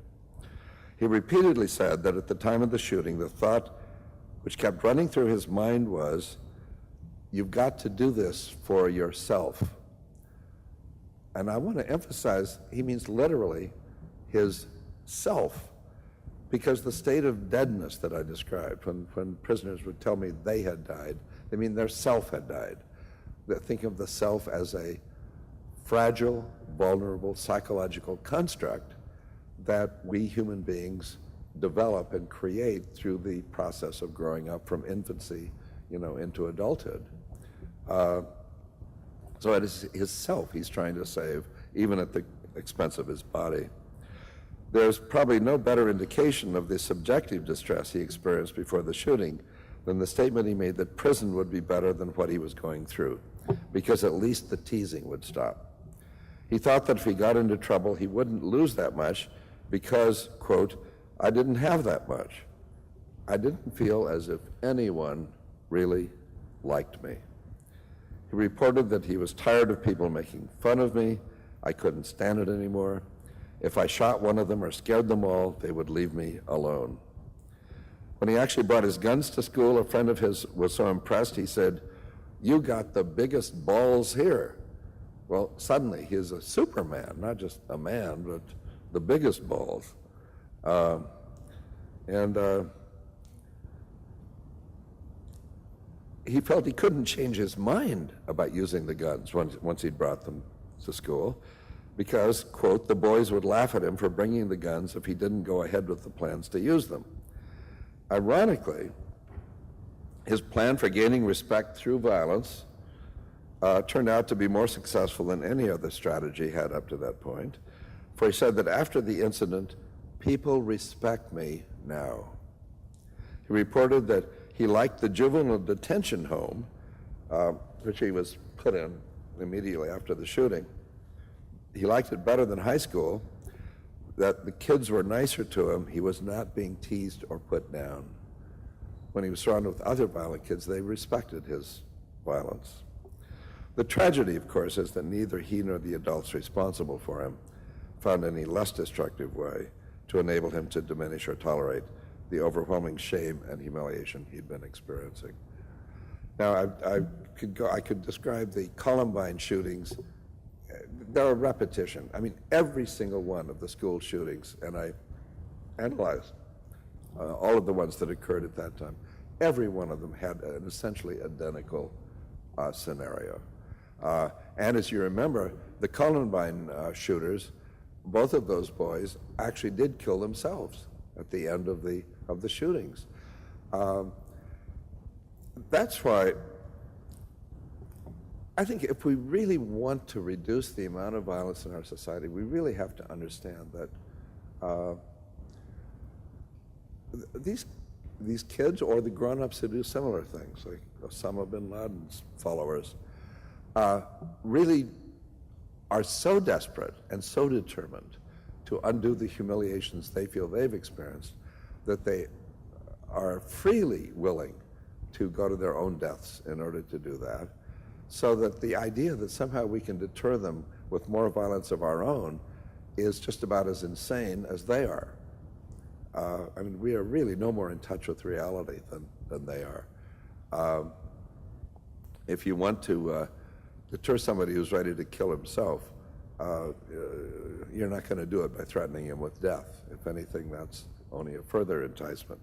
He repeatedly said that at the time of the shooting, the thought which kept running through his mind was, "You've got to do this for yourself." And I want to emphasize, he means literally his self, because the state of deadness that I described, when prisoners would tell me they had died, they mean their self had died. They think of the self as a fragile, vulnerable psychological construct that we human beings develop and create through the process of growing up from infancy, into adulthood. So it is his self he's trying to save, even at the expense of his body. There's probably no better indication of the subjective distress he experienced before the shooting than the statement he made that prison would be better than what he was going through, because at least the teasing would stop. He thought that if he got into trouble, he wouldn't lose that much because, quote, "I didn't have that much. I didn't feel as if anyone really liked me." He reported that he was tired of people making fun of me. "I couldn't stand it anymore. If I shot one of them or scared them all, they would leave me alone." When he actually brought his guns to school, a friend of his was so impressed, he said, "You got the biggest balls here." Well, suddenly he is a Superman, not just a man, but the biggest balls. He felt he couldn't change his mind about using the guns once he'd brought them to school because, quote, "the boys would laugh at him for bringing the guns if he didn't go ahead with the plans to use them." Ironically, his plan for gaining respect through violence turned out to be more successful than any other strategy he had up to that point, for he said that after the incident, "People respect me now." He reported that he liked the juvenile detention home, which he was put in immediately after the shooting. He liked it better than high school, that the kids were nicer to him. He was not being teased or put down. When he was surrounded with other violent kids, they respected his violence. The tragedy, of course, is that neither he nor the adults responsible for him found any less destructive way to enable him to diminish or tolerate the overwhelming shame and humiliation he'd been experiencing. Now, I've I could describe the Columbine shootings. They're a repetition. I mean, every single one of the school shootings, and I analyzed all of the ones that occurred at that time, every one of them had an essentially identical scenario. And as you remember, the Columbine shooters, both of those boys actually did kill themselves at the end of the shootings. That's why I think if we really want to reduce the amount of violence in our society, we really have to understand that these kids or the grown-ups who do similar things, like Osama bin Laden's followers, really are so desperate and so determined to undo the humiliations they feel they've experienced that they are freely willing to go to their own deaths in order to do that. So that the idea that somehow we can deter them with more violence of our own is just about as insane as they are. I mean, we are really no more in touch with reality than they are. If you want to deter somebody who's ready to kill himself, you're not going to do it by threatening him with death. If anything, that's only a further enticement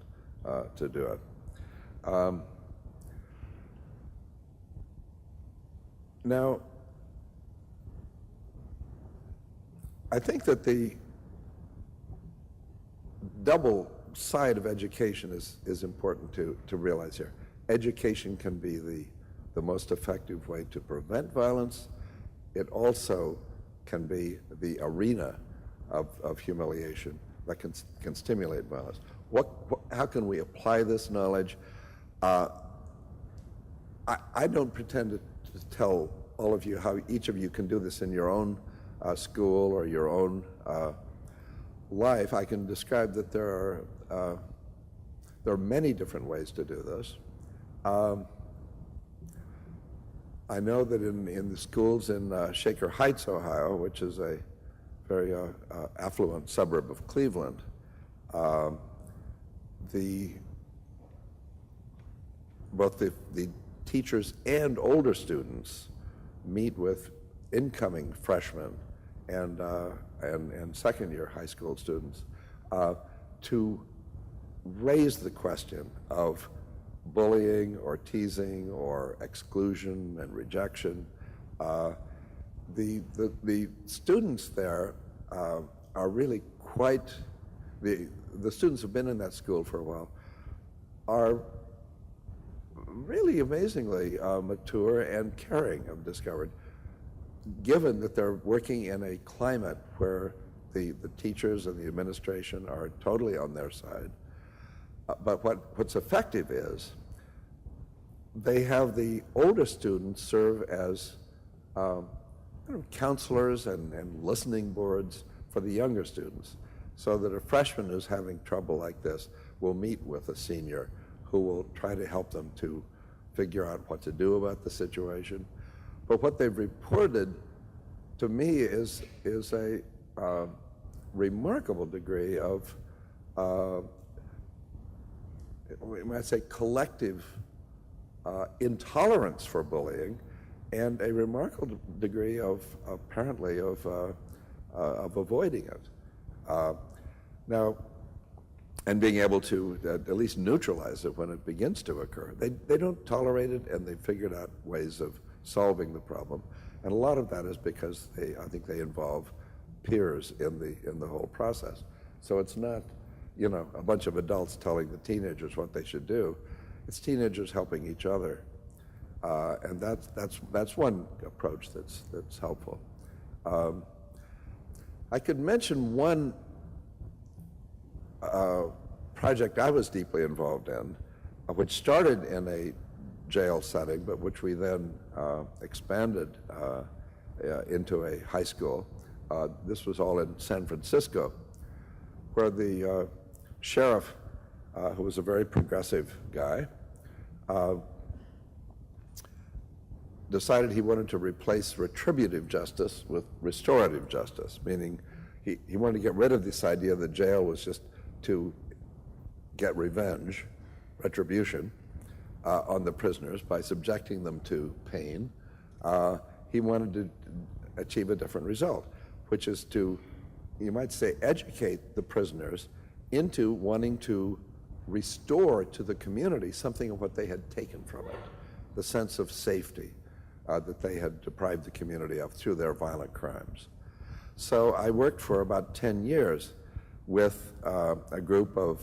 to do it. Now, I think that the double side of education is important to realize here. Education can be the most effective way to prevent violence. It also can be the arena of humiliation that can stimulate violence. How can we apply this knowledge? I don't pretend to tell all of you how each of you can do this in your own school or your own life. I can describe that there are many different ways to do this. I know that in the schools in Shaker Heights, Ohio, which is a very affluent suburb of Cleveland, both the teachers and older students meet with incoming freshmen and second-year high school students to raise the question of bullying or teasing or exclusion and rejection. The students there are really quite, the students who've been in that school for a while are really amazingly mature and caring, I've discovered, given that they're working in a climate where the teachers and the administration are totally on their side. But what's effective is they have the older students serve as counselors and listening boards for the younger students, so that a freshman who's having trouble like this will meet with a senior who will try to help them to figure out what to do about the situation. But what they've reported to me is a remarkable degree of, when I say collective intolerance for bullying, and a remarkable degree of, apparently, of avoiding it. Now, and being able to at least neutralize it when it begins to occur. They don't tolerate it, and they've figured out ways of solving the problem. And a lot of that is because I think they involve peers in the whole process. So it's not, a bunch of adults telling the teenagers what they should do. It's teenagers helping each other, and that's one approach that's helpful. I could mention one project I was deeply involved in, which started in a jail setting, but which we then expanded into a high school. This was all in San Francisco, where the sheriff, who was a very progressive guy, decided he wanted to replace retributive justice with restorative justice, meaning he wanted to get rid of this idea that jail was just to get revenge, retribution, on the prisoners by subjecting them to pain. He wanted to achieve a different result, which is to, you might say, educate the prisoners into wanting to restore to the community something of what they had taken from it, the sense of safety that they had deprived the community of through their violent crimes. So I worked for about 10 years with a group of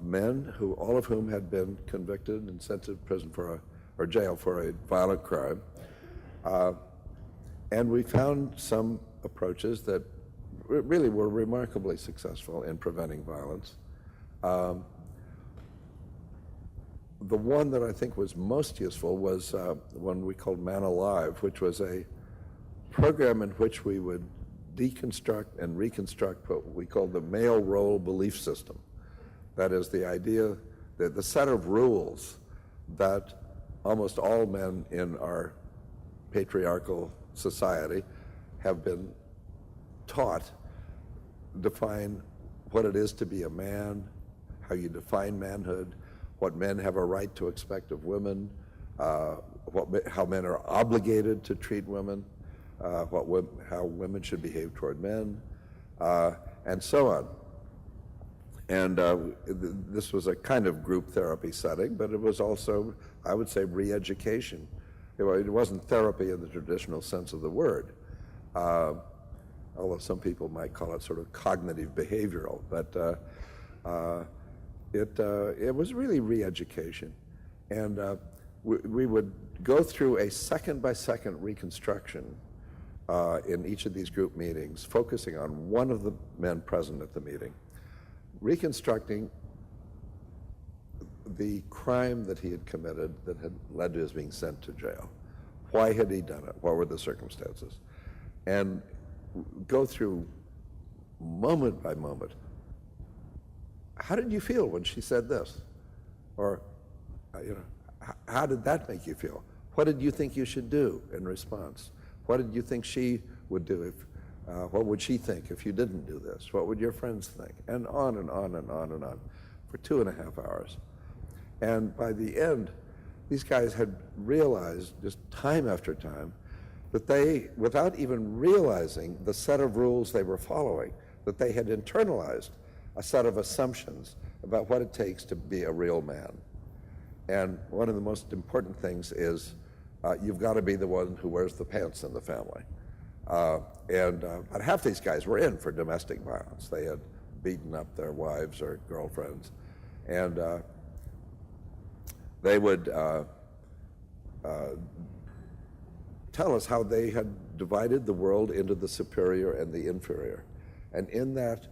men who, all of whom had been convicted and sent to prison or jail for a violent crime. And we found some approaches that really were remarkably successful in preventing violence. The one that I think was most useful was one we called Man Alive, which was a program in which we would deconstruct and reconstruct what we call the male role belief system. That is the idea that the set of rules that almost all men in our patriarchal society have been taught define what it is to be a man, how you define manhood, what men have a right to expect of women, how men are obligated to treat women, how women should behave toward men, and so on. And this was a kind of group therapy setting, but it was also, I would say, re-education. It wasn't therapy in the traditional sense of the word, although some people might call it sort of cognitive behavioral, but it was really re-education. And we would go through a second-by-second reconstruction in each of these group meetings, focusing on one of the men present at the meeting, reconstructing the crime that he had committed that had led to his being sent to jail. Why had he done it? What were the circumstances? And go through moment by moment. How did you feel when she said this? Or, how did that make you feel? What did you think you should do in response? What did you think she would do if, what would she think if you didn't do this? What would your friends think? And on and on and on and on for 2.5 hours. And by the end, these guys had realized just time after time that they, without even realizing the set of rules they were following, that they had internalized a set of assumptions about what it takes to be a real man. And one of the most important things is you've got to be the one who wears the pants in the family. But half these guys were in for domestic violence. They had beaten up their wives or girlfriends. And they would tell us how they had divided the world into the superior and the inferior. And in that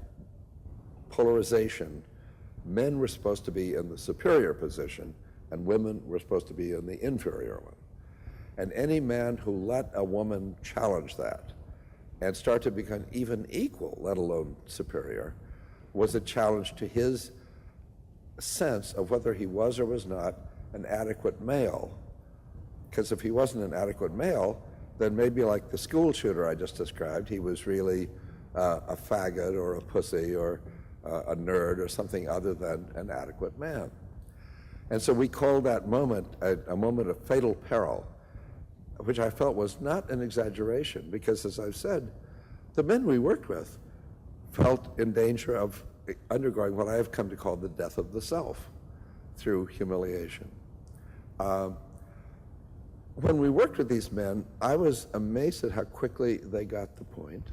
polarization, men were supposed to be in the superior position and women were supposed to be in the inferior one. And any man who let a woman challenge that and start to become even equal, let alone superior, was a challenge to his sense of whether he was or was not an adequate male. Because if he wasn't an adequate male, then maybe like the school shooter I just described, he was really a faggot or a pussy or a nerd or something other than an adequate man. And so we called that moment a moment of fatal peril, which I felt was not an exaggeration, because as I've said, the men we worked with felt in danger of undergoing what I have come to call the death of the self through humiliation. When we worked with these men, I was amazed at how quickly they got the point.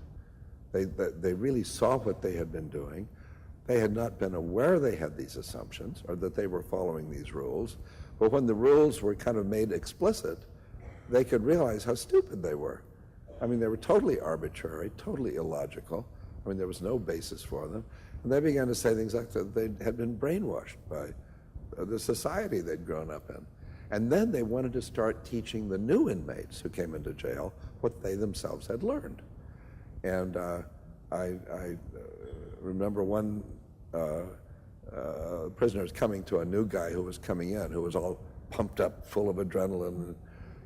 They really saw what they had been doing. They had not been aware they had these assumptions or that they were following these rules. But when the rules were kind of made explicit, they could realize how stupid they were. I mean, they were totally arbitrary, totally illogical. I mean, there was no basis for them. And they began to say things like that they had been brainwashed by the society they'd grown up in. And then they wanted to start teaching the new inmates who came into jail what they themselves had learned. And I remember one prisoner coming to a new guy who was coming in, who was all pumped up, full of adrenaline,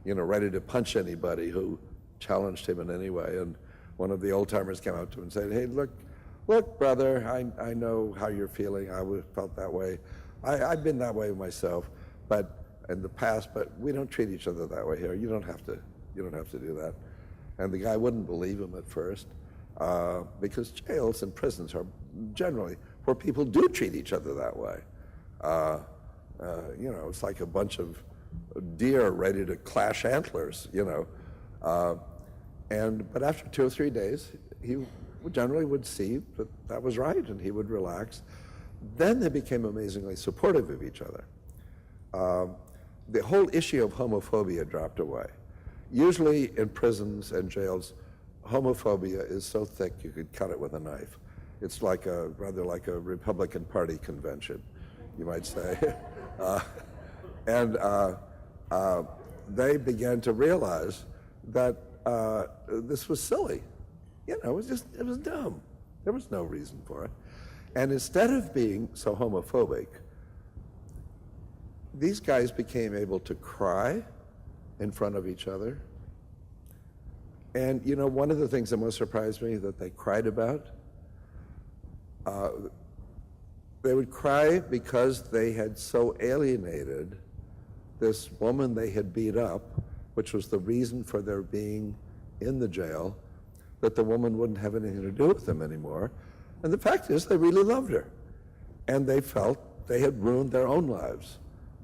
ready to punch anybody who challenged him in any way. And one of the old-timers came up to him and said, "Hey, look, brother, I know how you're feeling. I felt that way. I've been that way myself, but in the past, but we don't treat each other that way here. You don't have to do that. And the guy wouldn't believe him at first, because jails and prisons are generally where people do treat each other that way. You know, it's like a bunch of deer ready to clash antlers, you know. But after 2 or 3 days, he generally would see that that was right, and he would relax. Then they became amazingly supportive of each other. The whole issue of homophobia dropped away. Usually in prisons and jails, homophobia is so thick you could cut it with a knife. It's like rather like a Republican Party convention, you might say. They began to realize that this was silly. You know, it was dumb. There was no reason for it. And instead of being so homophobic, these guys became able to cry in front of each other. And you know, one of the things that most surprised me that they cried about, they would cry because they had so alienated this woman they had beat up, which was the reason for their being in the jail, that the woman wouldn't have anything to do with them anymore. And the fact is, they really loved her. And they felt they had ruined their own lives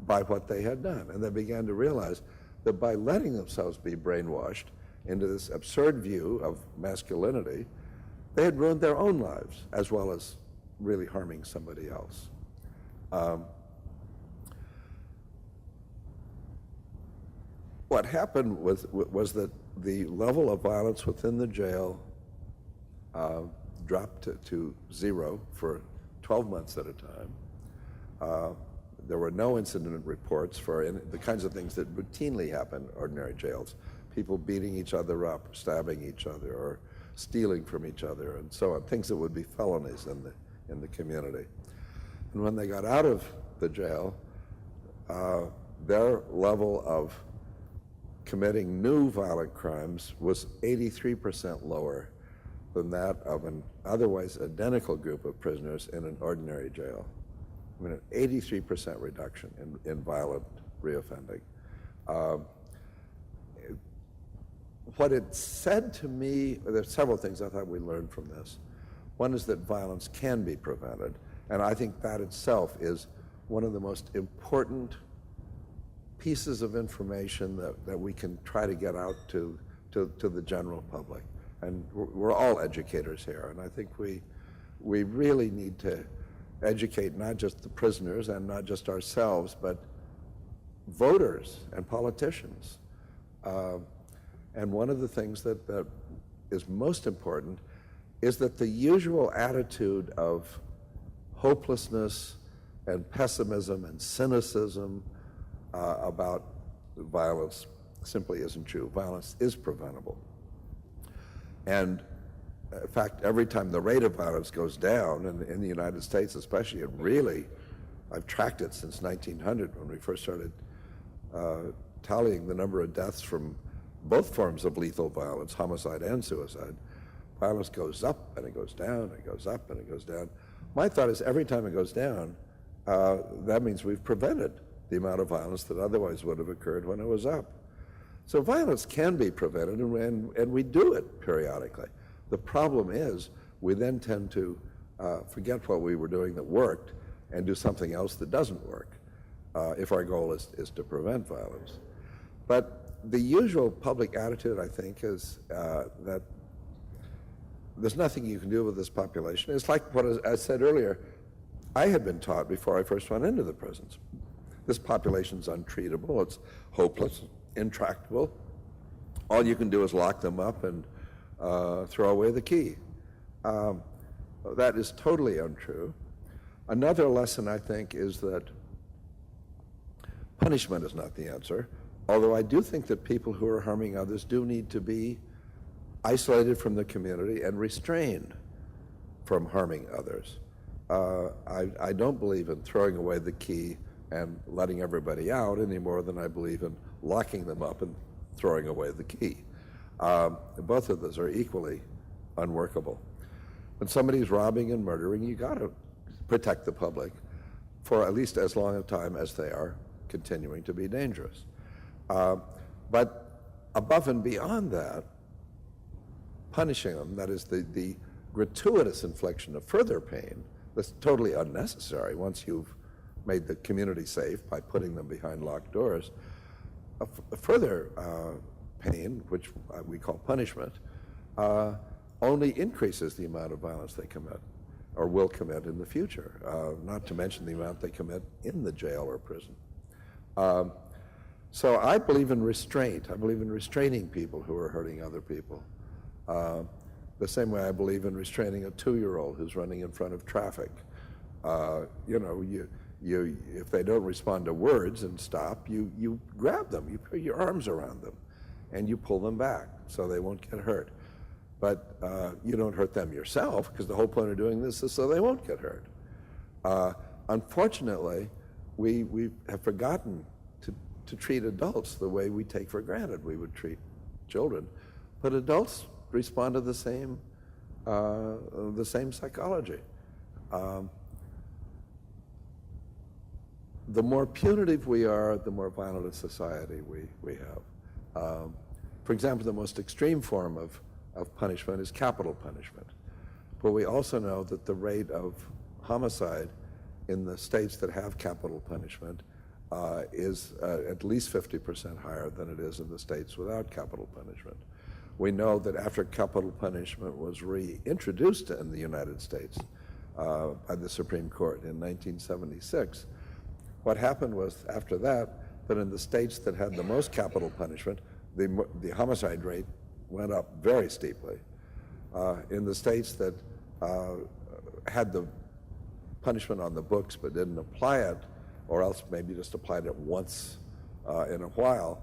by what they had done. And they began to realize that by letting themselves be brainwashed into this absurd view of masculinity, they had ruined their own lives, as well as really harming somebody else. What happened was that the level of violence within the jail dropped to zero for 12 months at a time. There were no incident reports for the kinds of things that routinely happen in ordinary jails. People beating each other up, stabbing each other, or stealing from each other, and so on, things that would be felonies in the community. And when they got out of the jail, their level of committing new violent crimes was 83% lower than that of an otherwise identical group of prisoners in an ordinary jail. I mean, an 83% reduction in violent reoffending. What it said to me, there's several things I thought we learned from this. One is that violence can be prevented, and I think that itself is one of the most important pieces of information that we can try to get out to the general public. And we're all educators here, and I think we really need to educate not just the prisoners and not just ourselves, but voters and politicians. And one of the things that is most important is that the usual attitude of hopelessness and pessimism and cynicism about violence simply isn't true. Violence is preventable. And in fact, every time the rate of violence goes down, and in the United States especially, I've tracked it since 1900 when we first started tallying the number of deaths from both forms of lethal violence, homicide and suicide. Violence goes up and it goes down, and it goes up and it goes down. My thought is every time it goes down, that means we've prevented the amount of violence that otherwise would have occurred when it was up. So violence can be prevented, and we do it periodically. The problem is we then tend to forget what we were doing that worked and do something else that doesn't work if our goal is to prevent violence. But the usual public attitude, I think, is that there's nothing you can do with this population. It's like what I said earlier. I had been taught before I first went into the prisons. This population's untreatable, it's hopeless, intractable. All you can do is lock them up and throw away the key. That is totally untrue. Another lesson, I think, is that punishment is not the answer, although I do think that people who are harming others do need to be isolated from the community and restrained from harming others. I don't believe in throwing away the key and letting everybody out any more than I believe in locking them up and throwing away the key. Both of those are equally unworkable. When somebody's robbing and murdering, you got to protect the public. for at least as long a time as they are continuing to be dangerous. But above and beyond that, punishing them, that is the gratuitous infliction of further pain, that's totally unnecessary once you've made the community safe by putting them behind locked doors. A further pain, which we call punishment, only increases the amount of violence they commit or will commit in the future, not to mention the amount they commit in the jail or prison. So I believe in restraint. I believe in restraining people who are hurting other people. The same way I believe in restraining a 2-year-old who's running in front of traffic. If they don't respond to words and stop, you grab them, you put your arms around them, and you pull them back so they won't get hurt. But you don't hurt them yourself, because the whole point of doing this is so they won't get hurt. Unfortunately, we have forgotten to treat adults the way we take for granted we would treat children. But adults respond to the same psychology. The more punitive we are, the more violent a society we have. For example, the most extreme form of punishment is capital punishment. But we also know that the rate of homicide in the states that have capital punishment is at least 50% higher than it is in the states without capital punishment. We know that after capital punishment was reintroduced in the United States by the Supreme Court in 1976, what happened was, after that in the states that had the most capital punishment, the homicide rate went up very steeply. In the states that had the punishment on the books but didn't apply it, or else maybe just applied it once in a while,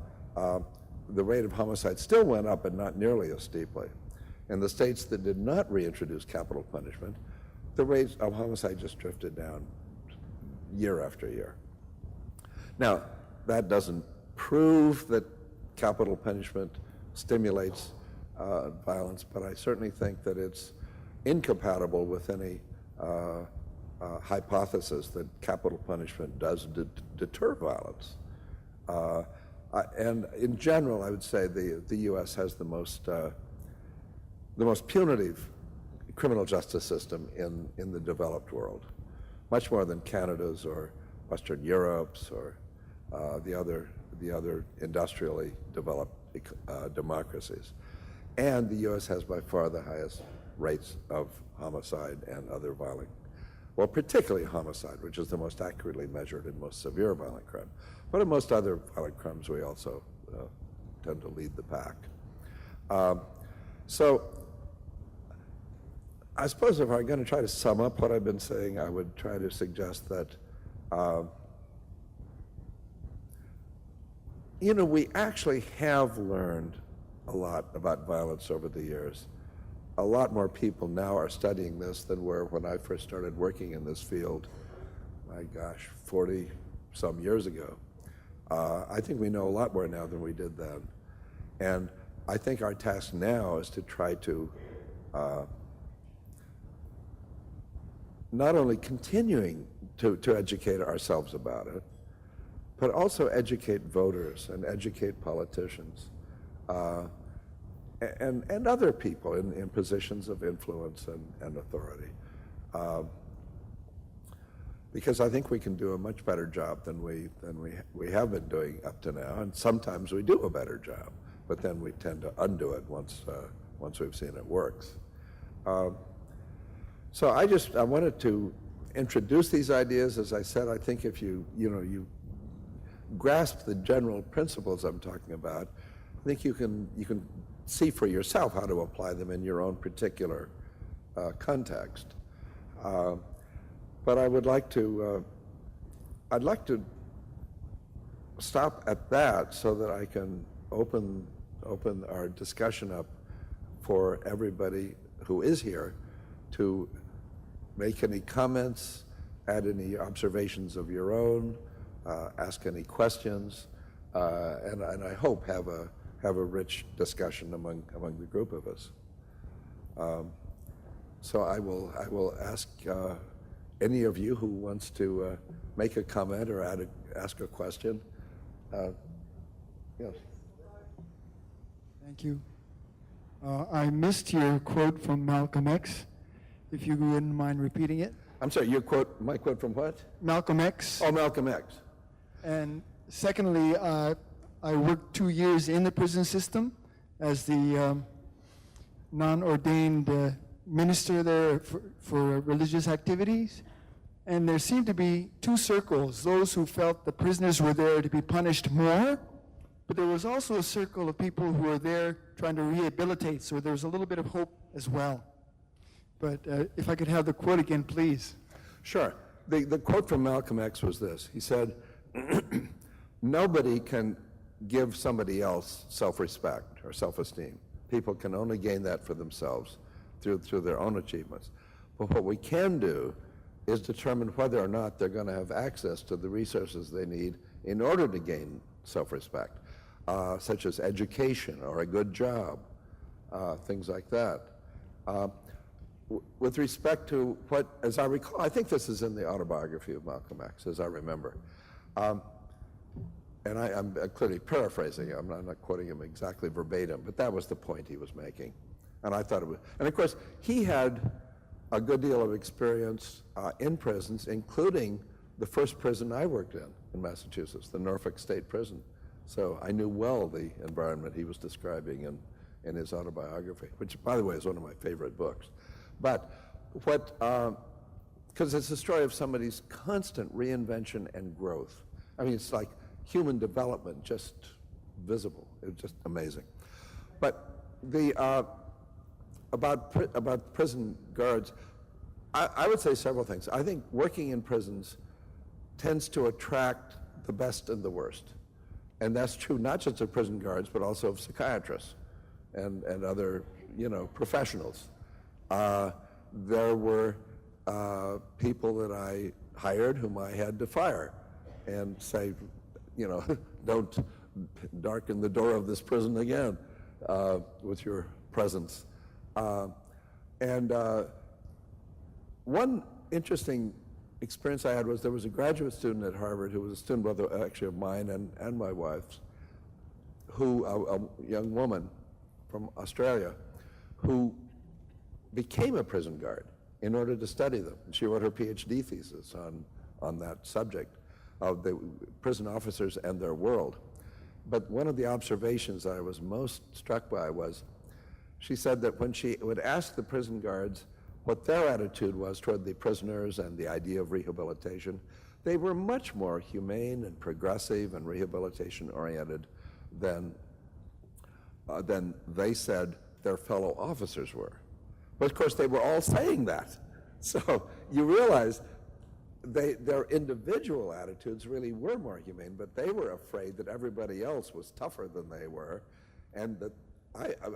the rate of homicide still went up, but not nearly as steeply. In the states that did not reintroduce capital punishment, the rate of homicide just drifted down year after year. Now, that doesn't prove that capital punishment stimulates violence, but I certainly think that it's incompatible with any hypothesis that capital punishment does deter violence. And in general, I would say the U.S. has the most punitive criminal justice system in the developed world, much more than Canada's or Western Europe's or the other industrially developed democracies. And the U.S. has by far the highest rates of homicide and other violent, well, particularly homicide, which is the most accurately measured and most severe violent crime. But in most other violent crimes, we also tend to lead the pack. So I suppose if I'm going to try to sum up what I've been saying, I would try to suggest that we actually have learned a lot about violence over the years. A lot more people now are studying this than were when I first started working in this field, my gosh, 40-some years ago. I think we know a lot more now than we did then. And I think our task now is to try to not only continuing to educate ourselves about it, but also educate voters and educate politicians and other people in positions of influence and authority. Because I think we can do a much better job than we have been doing up to now, and sometimes we do a better job, but then we tend to undo it once we've seen it works. So I wanted to introduce these ideas. As I said, I think if you grasp the general principles I'm talking about, I think you can see for yourself how to apply them in your own particular context. But I would like to, I'd like to stop at that so that I can open our discussion up for everybody who is here to make any comments, add any observations of your own, ask any questions, and I hope have a rich discussion among the group of us. So I will ask any of you who wants to make a comment or ask a question? Yes. Thank you. I missed your quote from Malcolm X, if you wouldn't mind repeating it. I'm sorry, my quote from what? Malcolm X. Oh, Malcolm X. And secondly, I worked 2 years in the prison system as the non-ordained minister there for religious activities. And there seemed to be two circles, those who felt the prisoners were there to be punished more, but there was also a circle of people who were there trying to rehabilitate, so there was a little bit of hope as well. But if I could have the quote again, please. Sure. The quote from Malcolm X was this. He said, nobody can give somebody else self-respect or self-esteem. People can only gain that for themselves through their own achievements. But what we can do is determine whether or not they're going to have access to the resources they need in order to gain self-respect, such as education or a good job, things like that. With respect to what, as I recall, I think this is in the autobiography of Malcolm X, as I remember. And I'm clearly paraphrasing him. I'm not quoting him exactly verbatim, but that was the point he was making. And I thought it was, and of course, he had a good deal of experience in prisons, including the first prison I worked in Massachusetts, the Norfolk State Prison. So I knew well the environment he was describing in his autobiography, which, by the way, is one of my favorite books. But what, because it's a story of somebody's constant reinvention and growth. I mean, it's like human development just visible. It's just amazing. But the, about prison guards, I would say several things. I think working in prisons tends to attract the best and the worst. And that's true not just of prison guards, but also of psychiatrists and other, professionals. There were people that I hired whom I had to fire and say, don't darken the door of this prison again with your presence. One interesting experience I had was there was a graduate student at Harvard who was a student brother actually of mine and my wife's, who, a young woman from Australia, who became a prison guard in order to study them. And she wrote her PhD thesis on that subject of the prison officers and their world. But one of the observations I was most struck by was, she said that when she would ask the prison guards what their attitude was toward the prisoners and the idea of rehabilitation, they were much more humane and progressive and rehabilitation-oriented than they said their fellow officers were. But of course, they were all saying that. So you realize their individual attitudes really were more humane, but they were afraid that everybody else was tougher than they were, and that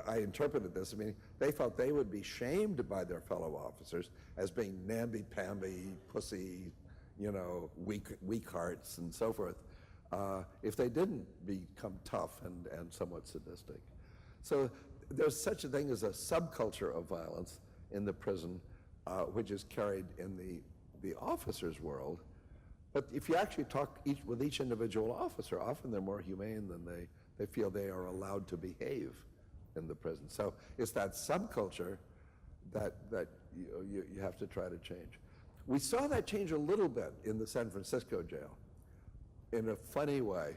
I interpreted this, they felt they would be shamed by their fellow officers as being namby-pamby, pussy, weak hearts and so forth, if they didn't become tough and somewhat sadistic. So there's such a thing as a subculture of violence in the prison, which is carried in the officers' world. But if you actually talk with each individual officer, often they're more humane than they feel they are allowed to behave in the prison. So it's that subculture that you have to try to change. We saw that change a little bit in the San Francisco jail in a funny way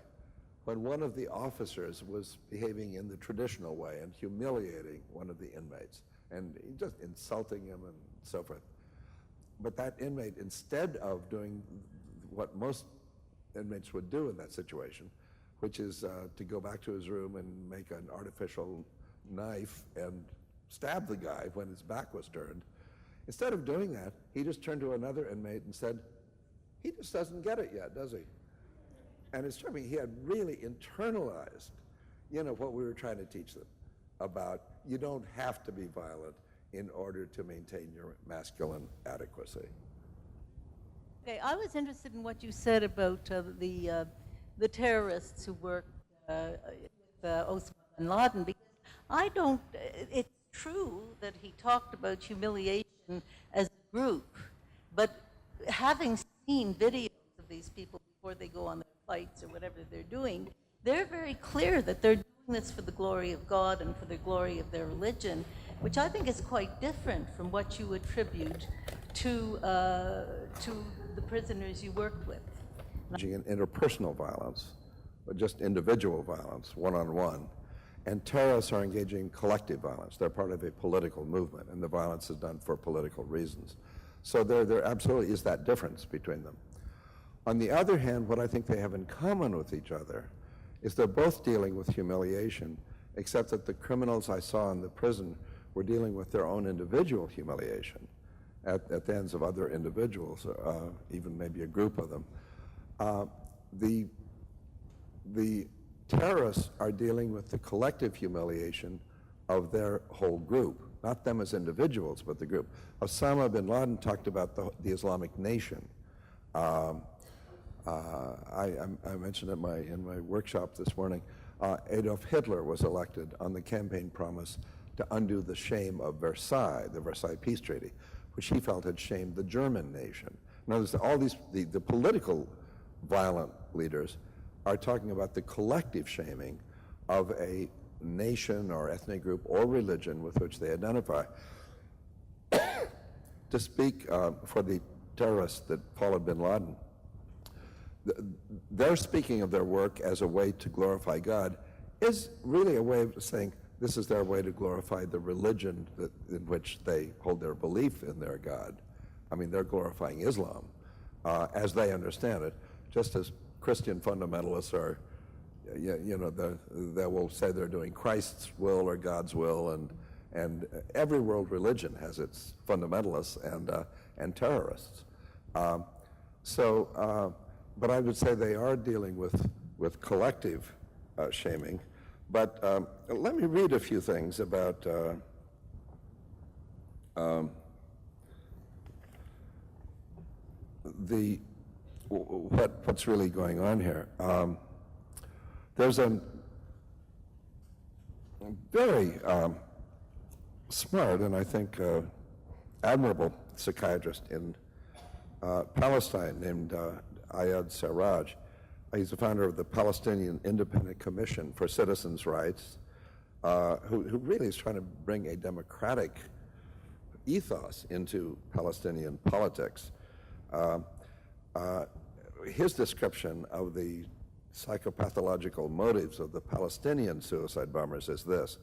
when one of the officers was behaving in the traditional way and humiliating one of the inmates and just insulting him and so forth. But that inmate, instead of doing what most inmates would do in that situation, which is to go back to his room and make an artificial knife and stab the guy when his back was turned. Instead of doing that, he just turned to another inmate and said, he just doesn't get it yet, does he? And it struck me, he had really internalized, what we were trying to teach them about you don't have to be violent in order to maintain your masculine adequacy. Okay, I was interested in what you said about the terrorists who worked with Osama bin Laden, because I don't, it's true that he talked about humiliation as a group, but having seen videos of these people before they go on their flights or whatever they're doing, they're very clear that they're doing this for the glory of God and for the glory of their religion, which I think is quite different from what you attribute to the prisoners you worked with. In interpersonal violence, but just individual violence, one-on-one. And terrorists are engaging in collective violence. They're part of a political movement, and the violence is done for political reasons. So there absolutely is that difference between them. On the other hand, what I think they have in common with each other is they're both dealing with humiliation, except that the criminals I saw in the prison were dealing with their own individual humiliation at the hands of other individuals, even maybe a group of them. The terrorists are dealing with the collective humiliation of their whole group, not them as individuals, but the group. Osama bin Laden talked about the Islamic Nation. I mentioned in my workshop this morning, Adolf Hitler was elected on the campaign promise to undo the shame of Versailles, the Versailles Peace Treaty, which he felt had shamed the German nation. In other words, all these, the political violent leaders are talking about the collective shaming of a nation or ethnic group or religion with which they identify. To speak for the terrorists that followed bin Laden, they're speaking of their work as a way to glorify God is really a way of saying this is their way to glorify the religion in which they hold their belief in their God. I mean, they're glorifying Islam as they understand it, just as Christian fundamentalists are, they will say they're doing Christ's will or God's will, and every world religion has its fundamentalists and terrorists. But I would say they are dealing with collective shaming. But let me read a few things about what's really going on here. There's a very smart and I think admirable psychiatrist in Palestine named Ayad Sarraj. He's the founder of the Palestinian Independent Commission for Citizens' Rights, who really is trying to bring a democratic ethos into Palestinian politics. His description of the psychopathological motives of the Palestinian suicide bombers is this.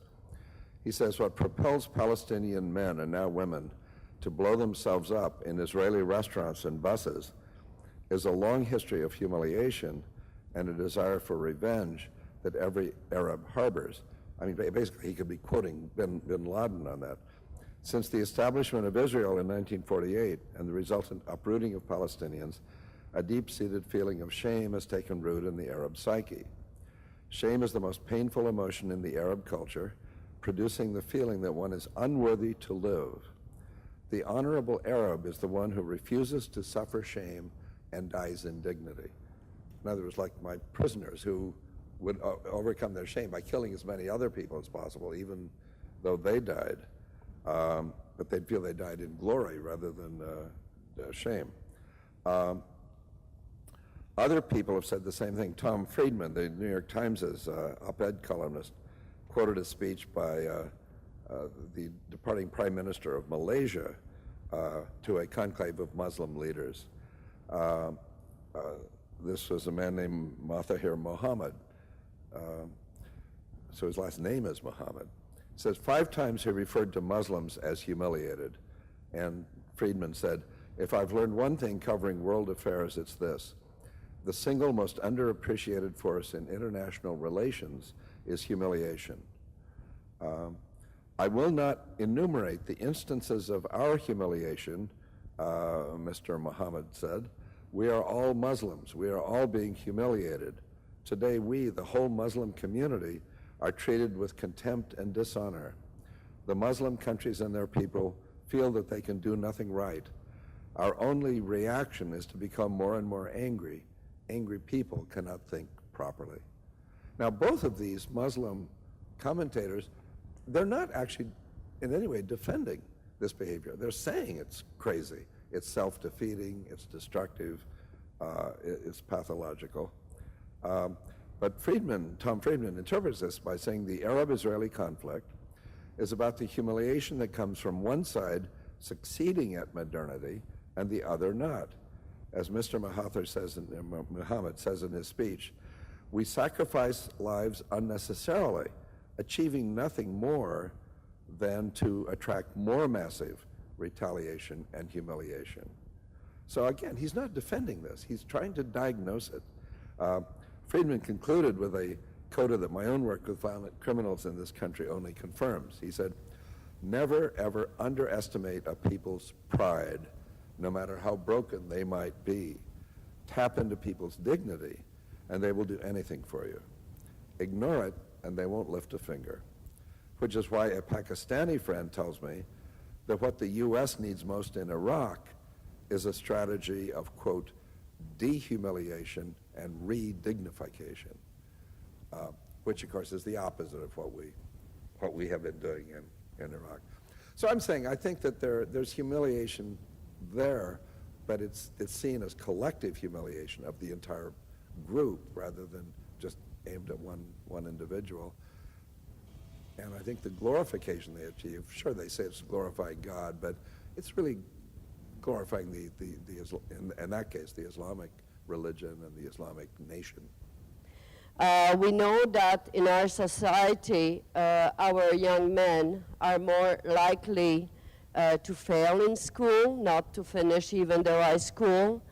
He says, what propels Palestinian men and now women to blow themselves up in Israeli restaurants and buses is a long history of humiliation and a desire for revenge that every Arab harbors. I mean, basically, he could be quoting bin Laden on that. Since the establishment of Israel in 1948 and the resultant uprooting of Palestinians, a deep-seated feeling of shame has taken root in the Arab psyche. Shame is the most painful emotion in the Arab culture, producing the feeling that one is unworthy to live. The honorable Arab is the one who refuses to suffer shame and dies in dignity. In other words, like my prisoners who would overcome their shame by killing as many other people as possible, even though they died. But they'd feel they died in glory rather than shame. Other people have said the same thing. Tom Friedman, the New York Times' op-ed columnist, quoted a speech by the departing Prime Minister of Malaysia to a conclave of Muslim leaders. This was a man named Mahathir Mohamad. So his last name is Mohammed. It says 5 times he referred to Muslims as humiliated. And Friedman said, if I've learned one thing covering world affairs, it's this. The single most underappreciated force in international relations is humiliation. I will not enumerate the instances of our humiliation, Mr. Mohammed said. We are all Muslims. We are all being humiliated. Today, we, the whole Muslim community, are treated with contempt and dishonor. The Muslim countries and their people feel that they can do nothing right. Our only reaction is to become more and more angry. Angry people cannot think properly. Now, both of these Muslim commentators, they're not actually in any way defending this behavior. They're saying it's crazy. It's self-defeating, it's destructive, it's pathological. But Tom Friedman interprets this by saying the Arab-Israeli conflict is about the humiliation that comes from one side succeeding at modernity and the other not. As Mr. Muhammad says in his speech, we sacrifice lives unnecessarily, achieving nothing more than to attract more massive retaliation and humiliation. So again, he's not defending this. He's trying to diagnose it. Friedman concluded with a coda that my own work with violent criminals in this country only confirms. He said, never ever underestimate a people's pride, no matter how broken they might be. Tap into people's dignity, and they will do anything for you. Ignore it, and they won't lift a finger. Which is why a Pakistani friend tells me that what the U.S. needs most in Iraq is a strategy of, quote, dehumiliation and re-dignification, which, of course, is the opposite of what we have been doing in Iraq. So I'm saying I think that there's humiliation there, but it's seen as collective humiliation of the entire group rather than just aimed at one individual. And I think the glorification they achieve, sure, they say it's glorifying God, but it's really glorifying in that case, the Islamic religion and the Islamic nation. We know that in our society, our young men are more likely to fail in school, not to finish even their high school.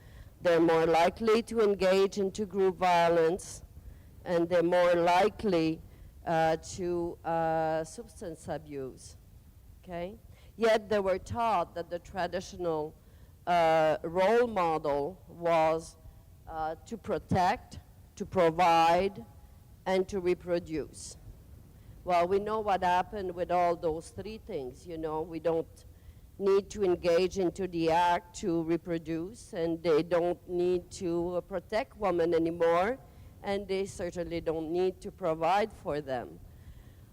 They're more likely to engage into group violence, and they're more likely to substance abuse, okay? Yet they were taught that the traditional role model was to protect, to provide, and to reproduce. Well, we know what happened with all those three things, you know. We don't need to engage into the act to reproduce, and they don't need to protect women anymore, and they certainly don't need to provide for them.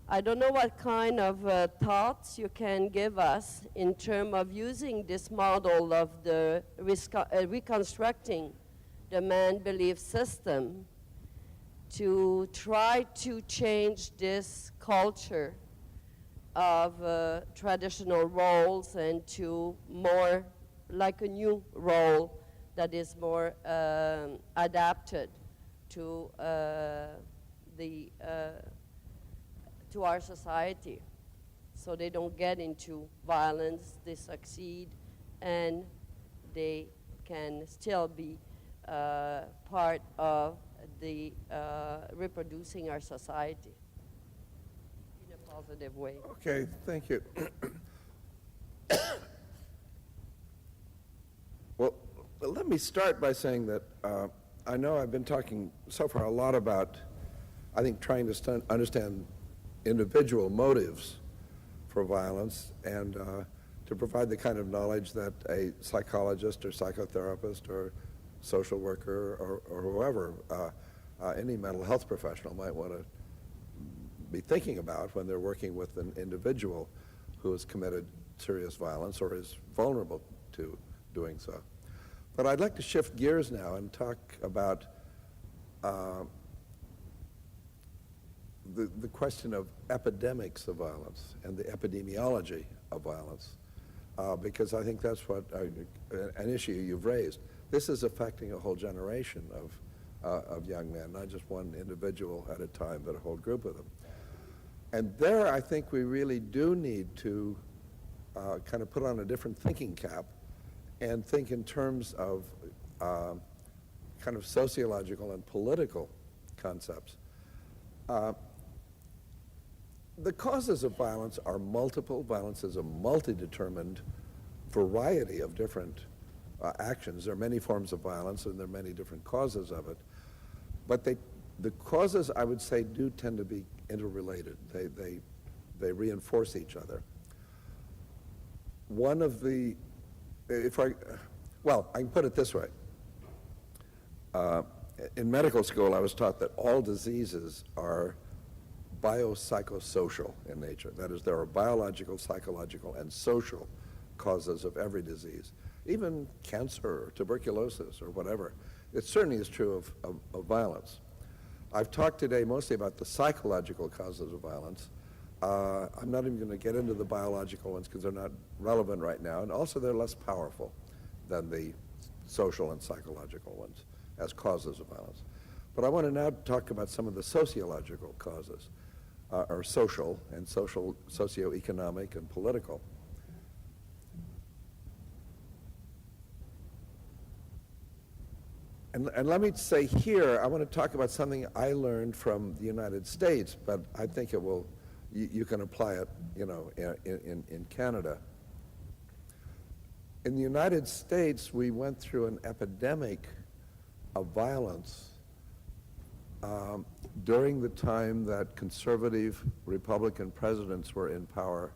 I don't know what kind of thoughts you can give us in terms of using this model of the reconstructing the man belief system to try to change this culture of traditional roles and to more like a new role that is more adapted to to our society, so they don't get into violence, they succeed, and they can still be part of the reproducing our society in a positive way. Okay, thank you. Well, let me start by saying that I know I've been talking so far a lot about, I think, trying to understand individual motives for violence and to provide the kind of knowledge that a psychologist or psychotherapist or social worker or whoever, any mental health professional might want to be thinking about when they're working with an individual who has committed serious violence or is vulnerable to doing so. But I'd like to shift gears now and talk about the question of epidemics of violence and the epidemiology of violence, because I think that's what an issue you've raised. This is affecting a whole generation of young men, not just one individual at a time, but a whole group of them. And there, I think we really do need to kind of put on a different thinking cap and think in terms of kind of sociological and political concepts. The causes of violence are multiple. Violence is a multi-determined variety of different actions. There are many forms of violence, and there are many different causes of it. But the causes, I would say, do tend to be interrelated. They reinforce each other. One of the, well, I can put it this way. In medical school, I was taught that all diseases are biopsychosocial in nature. That is, there are biological, psychological, and social causes of every disease. even cancer or tuberculosis or whatever. It certainly is true of violence. I've talked today mostly about the psychological causes of violence. I'm not even going to get into the biological ones because they're not relevant right now, and also they're less powerful than the social and psychological ones as causes of violence. But I want to now talk about some of the sociological causes, or social, socioeconomic, and political. And let me say here, I want to talk about something I learned from the United States, but I think it will, you can apply it, in Canada. In the United States, we went through an epidemic of violence during the time that conservative Republican presidents were in power,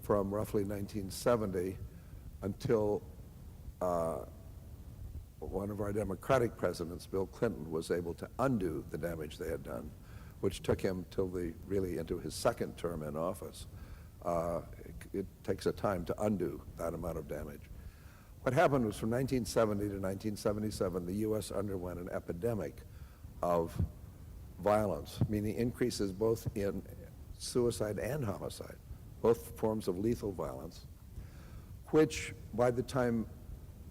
from roughly 1970 until one of our Democratic presidents, Bill Clinton, was able to undo the damage they had done, which took him really into his second term in office. It takes a time to undo that amount of damage. What happened was from 1970 to 1977, the U.S. underwent an epidemic of violence, meaning increases both in suicide and homicide, both forms of lethal violence, which by the time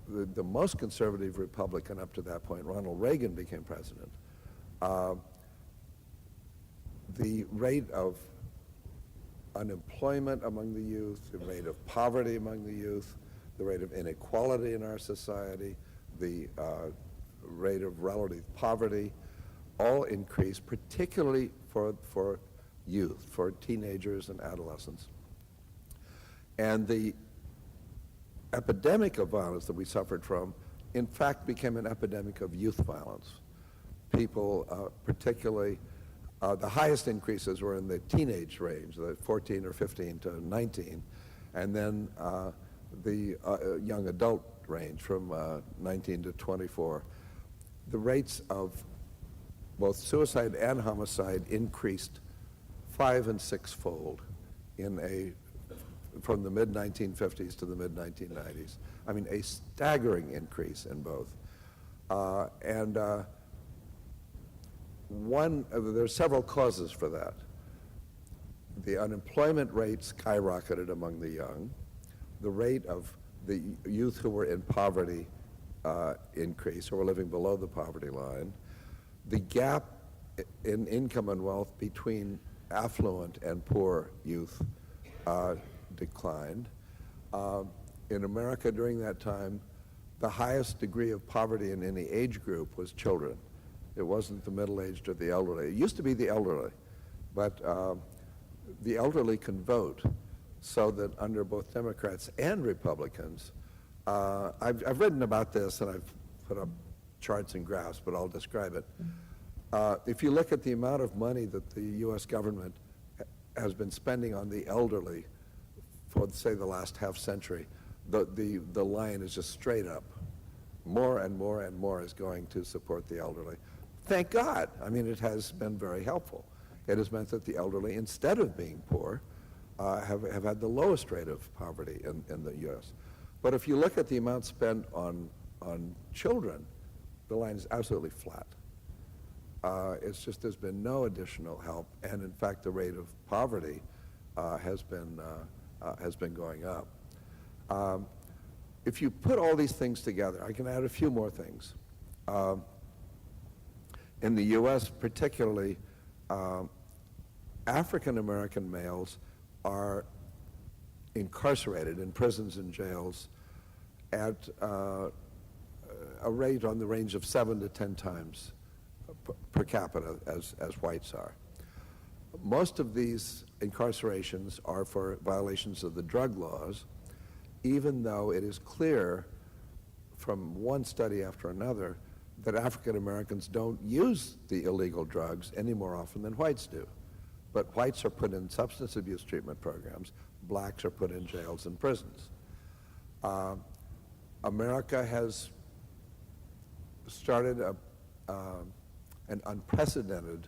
the most conservative Republican up to that point, Ronald Reagan, became president, the rate of unemployment among the youth, the rate of poverty among the youth, the rate of inequality in our society, the rate of relative poverty, all increased, particularly for youth, for teenagers and adolescents. And the epidemic of violence that we suffered from, in fact, became an epidemic of youth violence. People, particularly, the highest increases were in the teenage range, the 14 or 15 to 19, and then the young adult range from 19 to 24. The rates of both suicide and homicide increased 5- and 6-fold from the mid-1950s to the mid-1990s. I mean, a staggering increase in both. There's several causes for that. The unemployment rate skyrocketed among the young. The rate of the youth who were in poverty increased, who were living below the poverty line. The gap in income and wealth between affluent and poor youth declined. In America during that time, the highest degree of poverty in any age group was children. It wasn't the middle-aged or the elderly. It used to be the elderly, but the elderly can vote, so that under both Democrats and Republicans, I've written about this and I've put up charts and graphs, but I'll describe it. If you look at the amount of money that the U.S. government has been spending on the elderly for, say, the last half century, the line is just straight up. More and more and more is going to support the elderly. Thank God. I mean, it has been very helpful. It has meant that the elderly, instead of being poor, have had the lowest rate of poverty in the U.S. But if you look at the amount spent on children, the line is absolutely flat. It's just there's been no additional help, and in fact, the rate of poverty has been going up. If you put all these things together, I can add a few more things. In the U.S., particularly, African American males are incarcerated in prisons and jails at a rate on the range of 7 to 10 times per capita as whites are. Most of these incarcerations are for violations of the drug laws, even though it is clear from one study after another that African Americans don't use the illegal drugs any more often than whites do. But whites are put in substance abuse treatment programs, blacks are put in jails and prisons. America has started an unprecedented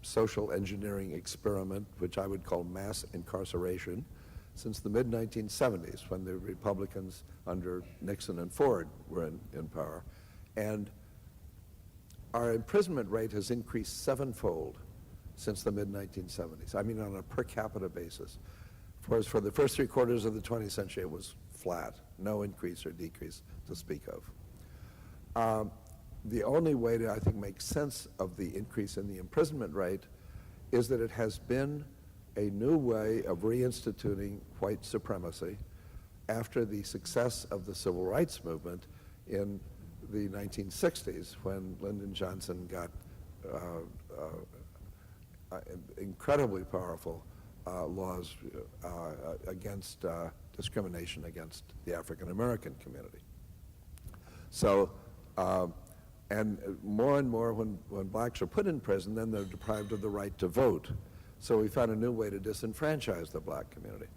social engineering experiment, which I would call mass incarceration. since the mid-1970s, when the Republicans under Nixon and Ford were in power. And our imprisonment rate has increased sevenfold since the mid-1970s. I mean, on a per capita basis. Whereas for the first 3 quarters of the 20th century, it was flat, no increase or decrease to speak of. The only way to, I think, make sense of the increase in the imprisonment rate is that it has been a new way of reinstituting white supremacy after the success of the civil rights movement in the 1960s, when Lyndon Johnson got incredibly powerful laws against discrimination against the African American community. So, and more and more when blacks are put in prison, then they're deprived of the right to vote. So we found a new way to disenfranchise the black community.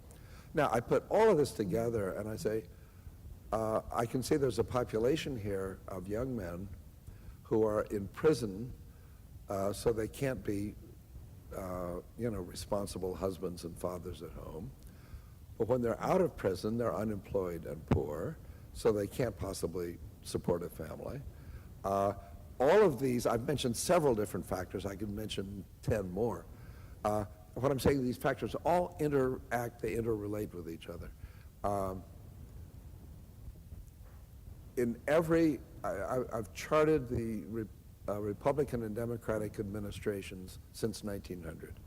Now, I put all of this together and I say, I can see there's a population here of young men who are in prison so they can't be responsible husbands and fathers at home. But when they're out of prison, they're unemployed and poor, so they can't possibly support a family. All of these, I've mentioned several different factors. I could mention 10 more. What I'm saying, these factors all interact, they interrelate with each other. I've charted the Republican and Democratic administrations since 1900.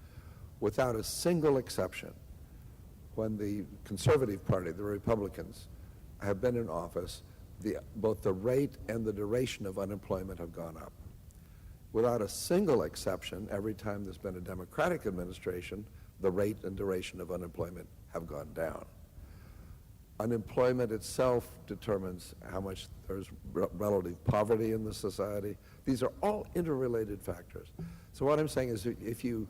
Without a single exception, when the Conservative Party, the Republicans, have been in office, both the rate and the duration of unemployment have gone up. Without a single exception, every time there's been a Democratic administration, the rate and duration of unemployment have gone down. Unemployment itself determines how much there's relative poverty in the society. These are all interrelated factors. So what I'm saying is if you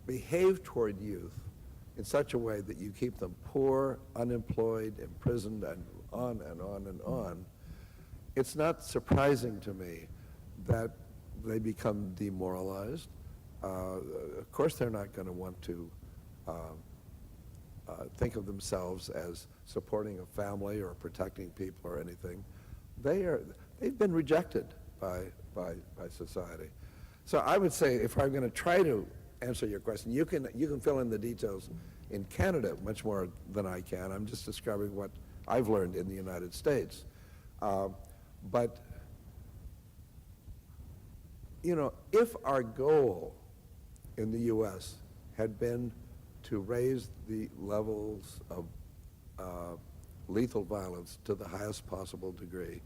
behave toward youth in such a way that you keep them poor, unemployed, imprisoned, and on and on and on, it's not surprising to me that they become demoralized. Of course, they're not going to want to think of themselves as supporting a family or protecting people or anything. They've been rejected by society. So I would say, if I'm going to try to answer your question, you can fill in the details in Canada much more than I can. I'm just describing what I've learned in the United States. But if our goal in the U.S. had been to raise the levels of lethal violence to the highest possible degree,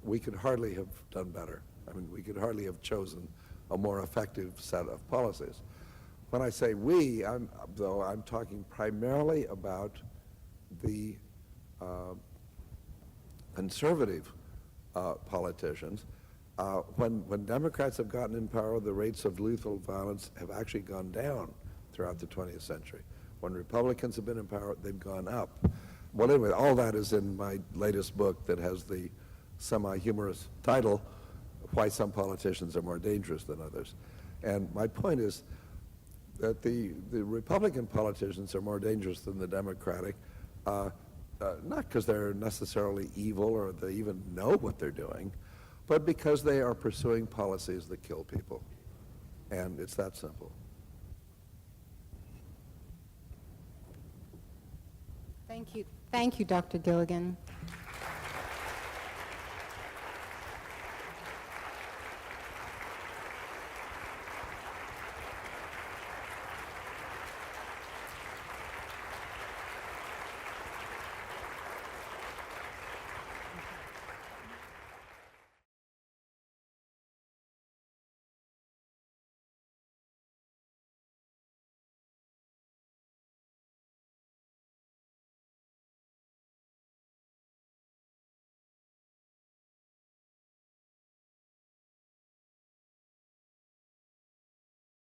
we could hardly have done better. I mean, we could hardly have chosen a more effective set of policies. When I say we, I'm talking primarily about the conservative politicians. When Democrats have gotten in power, the rates of lethal violence have actually gone down throughout the 20th century. When Republicans have been in power, they've gone up. Well, anyway, all that is in my latest book that has the semi-humorous title, Why Some Politicians Are More Dangerous Than Others. And my point is that the Republican politicians are more dangerous than the Democratic, not because they're necessarily evil or they even know what they're doing, but because they are pursuing policies that kill people. And it's that simple. Thank you. Thank you, Dr. Gilligan.